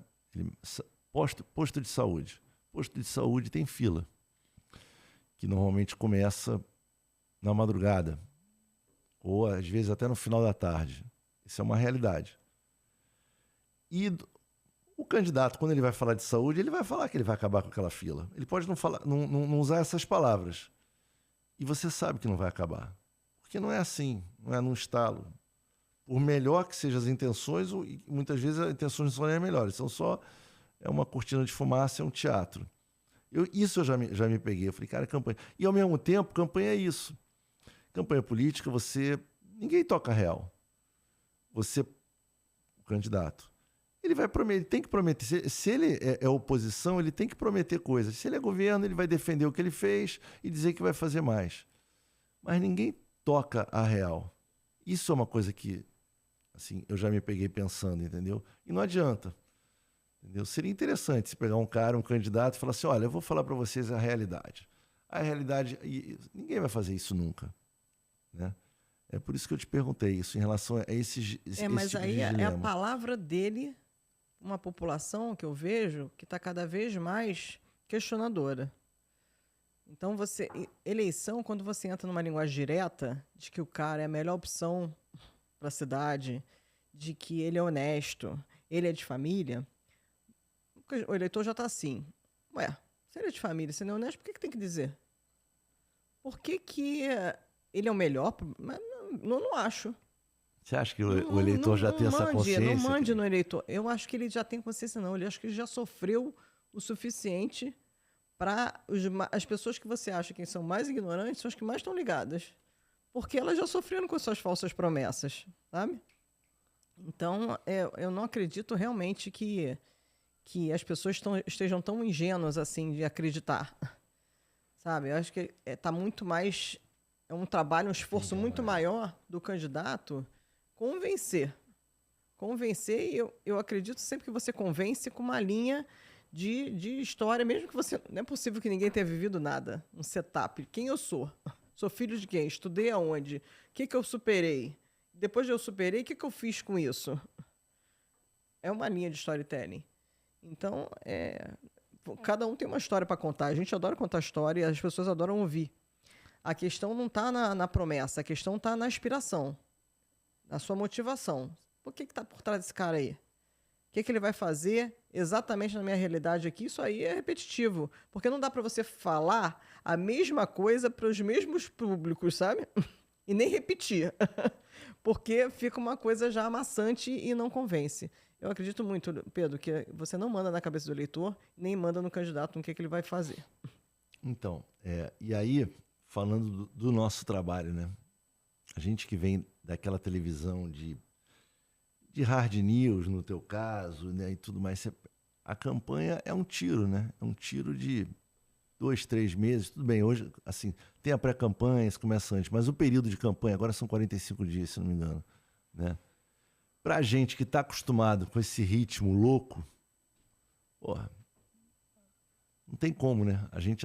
Posto de saúde. Posto de saúde tem fila, que normalmente começa na madrugada, ou às vezes até no final da tarde. Isso é uma realidade. E o candidato, quando ele vai falar de saúde, ele vai falar que ele vai acabar com aquela fila. Ele pode não falar, não usar essas palavras. E você sabe que não vai acabar. Porque não é assim, não é num estalo. Por melhor que sejam as intenções, muitas vezes as intenções não são nem melhores, são só uma cortina de fumaça, é um teatro. Isso eu já me peguei. Eu falei, cara, campanha. E ao mesmo tempo, campanha é isso. Campanha política, ninguém toca real. Você, o candidato, ele vai prometer, ele tem que prometer. Se ele é oposição, ele tem que prometer coisas. Se ele é governo, ele vai defender o que ele fez e dizer que vai fazer mais. Mas ninguém toca a real. Isso é uma coisa que, assim, eu já me peguei pensando, entendeu? E não adianta. Entendeu? Seria interessante se pegar um candidato e falar assim, olha, eu vou falar para vocês a realidade. A realidade, e ninguém vai fazer isso nunca, né? É por isso que eu te perguntei isso, em relação a esse Mas tipo aí de é a dilema. palavra dele, uma população que eu vejo que está cada vez mais questionadora. Então, eleição, quando você entra numa linguagem direta, de que o cara é a melhor opção para a cidade, de que ele é honesto, ele é de família, o eleitor já está assim. Ué, se ele é de família, se ele é honesto, por que tem que dizer? Por que ele é o melhor? Mas não acho. Você acha que o eleitor já tem essa consciência? Não mande no eleitor. Eu acho que ele já tem consciência, não. Eu acho que ele já sofreu o suficiente para as pessoas que você acha que são mais ignorantes são as que mais estão ligadas. Porque elas já sofreram com suas falsas promessas, sabe? Então, eu não acredito realmente que as pessoas estejam tão ingênuas assim de acreditar. Sabe? Eu acho que está muito mais... É um trabalho, um esforço muito maior do candidato convencer. Convencer, e eu acredito sempre que você convence com uma linha de história, mesmo que você... Não é possível que ninguém tenha vivido nada. Um setup. Quem eu sou? Sou filho de quem? Estudei aonde? O que eu superei? Depois de eu superei, o que eu fiz com isso? É uma linha de storytelling. Então, cada um tem uma história para contar. A gente adora contar história e as pessoas adoram ouvir. A questão não está na promessa, a questão está na inspiração, na sua motivação. Por que está por trás desse cara aí? O que ele vai fazer exatamente na minha realidade aqui? Isso aí é repetitivo. Porque não dá para você falar a mesma coisa para os mesmos públicos, sabe? E nem repetir. Porque fica uma coisa já amassante e não convence. Eu acredito muito, Pedro, que você não manda na cabeça do eleitor, nem manda no candidato no que ele vai fazer. Então, e aí, falando do nosso trabalho, né? A gente que vem daquela televisão de hard news, no teu caso, né, e tudo mais, a campanha é um tiro, né? É um tiro de 2, 3 meses. Tudo bem, hoje, assim, tem a pré-campanha, isso começa antes, mas o período de campanha agora são 45 dias, se não me engano, né? Pra gente que está acostumado com esse ritmo louco, porra, não tem como, né? A gente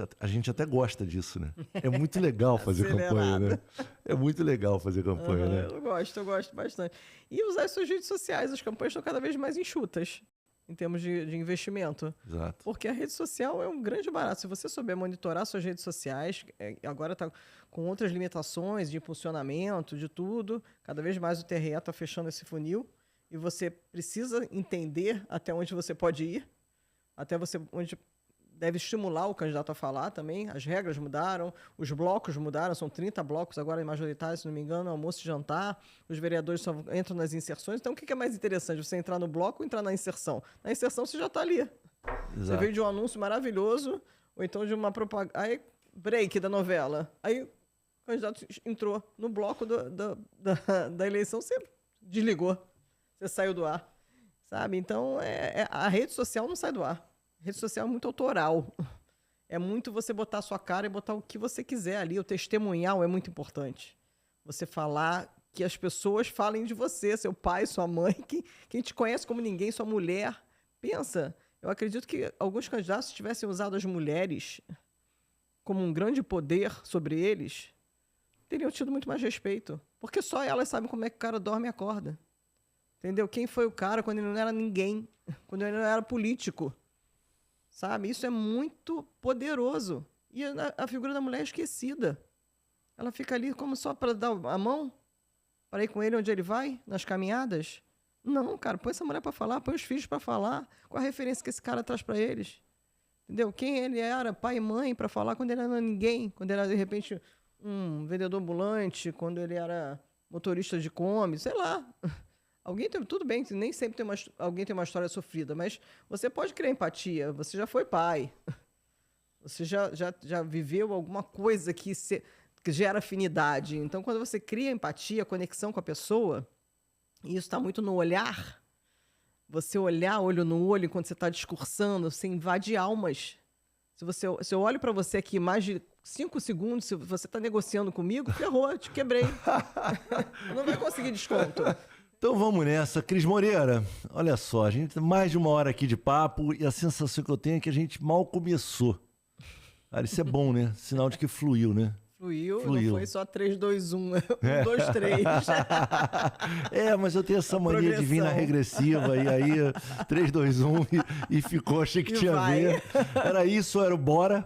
até gosta disso, né? É muito legal fazer campanha, né? É muito legal fazer campanha, né? Eu gosto bastante. E usar as suas redes sociais, as campanhas estão cada vez mais enxutas em termos de investimento. Exato. Porque a rede social é um grande barato. Se você souber monitorar suas redes sociais, agora está com outras limitações de impulsionamento, de tudo. Cada vez mais o TRE está fechando esse funil. E você precisa entender até onde você pode ir, até deve estimular o candidato a falar também. As regras mudaram, os blocos mudaram, são 30 blocos agora majoritários, se não me engano, almoço e jantar. Os vereadores só entram nas inserções. Então, o que é mais interessante? Você entrar no bloco ou entrar na inserção? Na inserção, você já está ali. Exato. Você veio de um anúncio maravilhoso, ou então de uma propaganda. Aí, break da novela. Aí, o candidato entrou no bloco da eleição, você desligou. Você saiu do ar. Sabe? Então, a rede social não sai do ar. A rede social é muito autoral. É muito você botar a sua cara e botar o que você quiser ali. O testemunhal é muito importante. Você falar que as pessoas falem de você, seu pai, sua mãe, quem te conhece como ninguém, sua mulher. Pensa, eu acredito que alguns candidatos, se tivessem usado as mulheres como um grande poder sobre eles, teriam tido muito mais respeito. Porque só elas sabem como é que o cara dorme e acorda. Entendeu? Quem foi o cara quando ele não era ninguém, quando ele não era político. Sabe? Isso é muito poderoso. E a figura da mulher é esquecida. Ela fica ali como só para dar a mão, para ir com ele onde ele vai, nas caminhadas. Não, cara, põe essa mulher para falar, põe os filhos para falar, qual a referência que esse cara traz para eles. Entendeu? Quem ele era, pai e mãe, para falar quando ele não era ninguém, quando ele era, de repente, um vendedor ambulante, quando ele era motorista de Kombi, sei lá. Alguém tem, tudo bem, nem sempre alguém tem uma história sofrida, mas você pode criar empatia, você já foi pai, você já viveu alguma coisa que gera afinidade. Então, quando você cria empatia, conexão com a pessoa, e isso está muito no olhar, você olhar olho no olho enquanto você está discursando, você invade almas. Se eu olho para você aqui mais de 5 segundos, se você está negociando comigo, ferrou, eu te quebrei. Não vai conseguir desconto. Então vamos nessa. Cris Moreira, olha só, a gente tem mais de 1 hora aqui de papo e a sensação que eu tenho é que a gente mal começou. Cara, isso é bom, né? Sinal de que fluiu, né? Fluiu. Não foi só 3, 2, 1, 1, 2, 3. Mas eu tenho essa mania de vir na regressiva e aí 3, 2, 1 e ficou, achei que tinha a ver. Era isso, era o bora.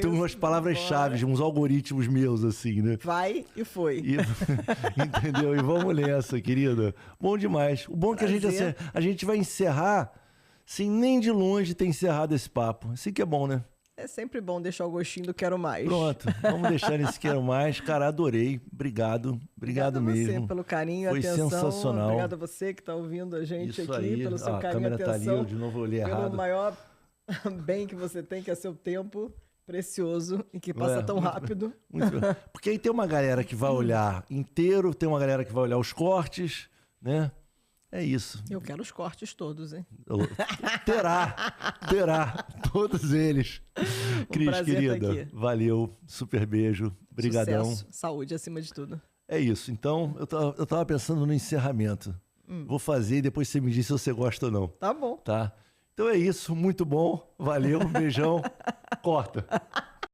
Tem umas palavras-chave, uns algoritmos meus, assim, né? Vai e foi. Entendeu? E vamos nessa, querida. Bom demais. O bom é que a gente vai encerrar sem nem de longe ter encerrado esse papo. Assim que é bom, né? É sempre bom deixar o gostinho do quero mais. Pronto, vamos deixar nesse quero mais. Cara, adorei. Obrigado mesmo. Obrigado a você pelo carinho, foi atenção. Sensacional. Obrigado a você que está ouvindo a gente isso aqui, aí. pelo seu carinho e câmera atenção. Tá ali, eu de novo olhei errado. Pelo maior bem que você tem, que é seu tempo precioso e que passa tão rápido. Muito porque aí tem uma galera que vai olhar inteiro, tem uma galera que vai olhar os cortes, né? É isso. Eu quero os cortes todos, hein? Terá. Todos eles. Cris, querida, valeu. Super beijo. Brigadão. Sucesso, saúde acima de tudo. É isso. Então, eu tava pensando no encerramento. Vou fazer e depois você me diz se você gosta ou não. Tá bom. Tá? Então é isso. Muito bom. Valeu. Um beijão. Corta.